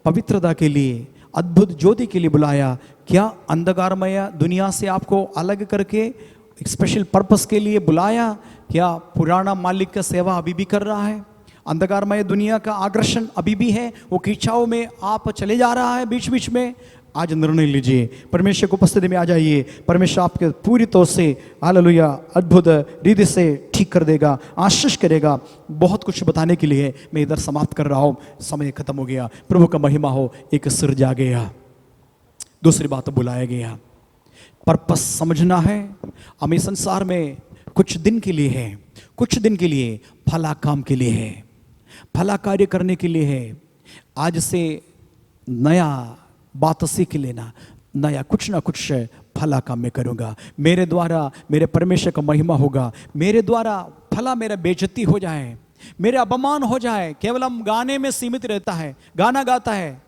Speaker 4: पवित्रता के लिए, अद्भुत ज्योति के लिए बुलाया। क्या अंधकारमय दुनिया से आपको अलग करके एक स्पेशल पर्पस के लिए बुलाया? क्या पुराना मालिक का सेवा अभी भी कर रहा है? अंधकारमय दुनिया का आकर्षण अभी भी है, वो कीचाओं में आप चले जा रहा है बीच बीच में? आज निर्णय लीजिए, परमेश्वर की उपस्थिति में आ जाइए। परमेश्वर आपके पूरी तौर से हालेलुया अद्भुत रीति से ठीक कर देगा, आशीष करेगा। बहुत कुछ बताने के लिए मैं इधर समाप्त कर रहा हूँ, समय खत्म हो गया। प्रभु का महिमा हो। एक सिर जा गया, दूसरी बात बुलाया गया। पर्पस समझना है। हमें संसार में कुछ दिन के लिए है, कुछ दिन के लिए भला काम के लिए है, भला कार्य करने के लिए है। आज से नया बात सीख लेना, नया कुछ ना कुछ भला काम में करूँगा। मेरे द्वारा मेरे परमेश्वर का महिमा होगा। मेरे द्वारा भला मेरा बेइज्जती हो जाए, मेरा अपमान हो जाए। केवल हम गाने में सीमित रहता है, गाना गाता है,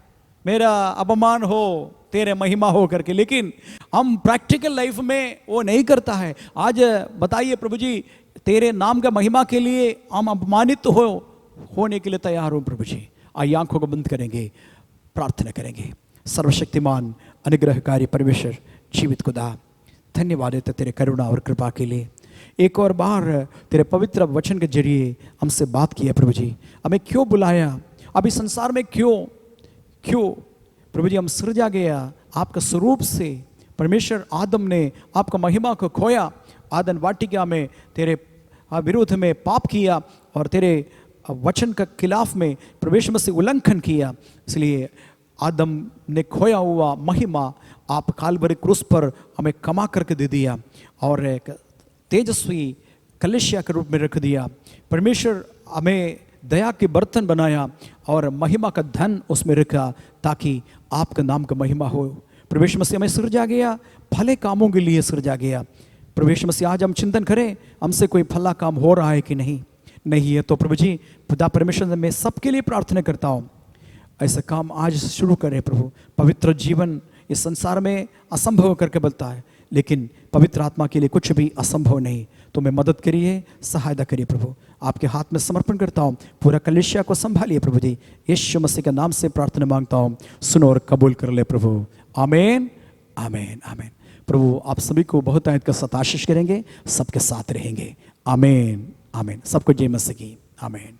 Speaker 4: मेरा अपमान हो, तेरे महिमा हो करके। लेकिन हम प्रैक्टिकल लाइफ में वो नहीं करता है। आज बताइए प्रभु जी, तेरे नाम का महिमा के लिए हम अपमानित होने के लिए तैयार हो प्रभु जी। आइए आंखों को बंद करेंगे, प्रार्थना करेंगे। सर्वशक्तिमान अनुग्रहकारी परमेश्वर जीवित खुदा, धन्यवाद है तेरे करुणा और कृपा के लिए। एक और बार तेरे पवित्र वचन के जरिए हमसे बात किया प्रभु जी। हमें क्यों बुलाया, अभी संसार में क्यों प्रभु जी हम सृजा गया आपका स्वरूप से। परमेश्वर आदम ने आपका महिमा को खोया, आदन वाटिका में तेरे विरोध में पाप किया और तेरे वचन का खिलाफ में प्रवेश में से उल्लंघन किया। इसलिए आदम ने खोया हुआ महिमा आप कालवरी क्रूस पर हमें कमा करके दे दिया और एक तेजस्वी कलिसिया के रूप में रख दिया। परमेश्वर हमें दया के बर्तन बनाया और महिमा का धन उसमें रखा ताकि आपका नाम का महिमा हो। प्रवेश मसीह हमें सृजा गया, भले कामों के लिए सृजा गया। प्रवेश मसीह आज हम चिंतन करें हमसे कोई भला काम हो रहा है कि नहीं है तो प्रभु जी खुदा परमेश्वर मैं सबके लिए प्रार्थना करता हूँ, ऐसा काम आज शुरू करें प्रभु। पवित्र जीवन इस संसार में असंभव करके बोलता है, लेकिन पवित्र आत्मा के लिए कुछ भी असंभव नहीं। तो मैं मदद करिए, सहायता करिए प्रभु। आपके हाथ में समर्पण करता हूँ, पूरा कलीसिया को संभालिए प्रभु जी। यीशु मसीह के नाम से प्रार्थना मांगता हूँ, सुनो और कबूल कर ले प्रभु। आमीन आमीन आमीन। प्रभु आप सभी को बहुत आयत का सत आशीष करेंगे, सबके साथ रहेंगे। आमीन आमीन। सबको जय मसीह की। आमीन।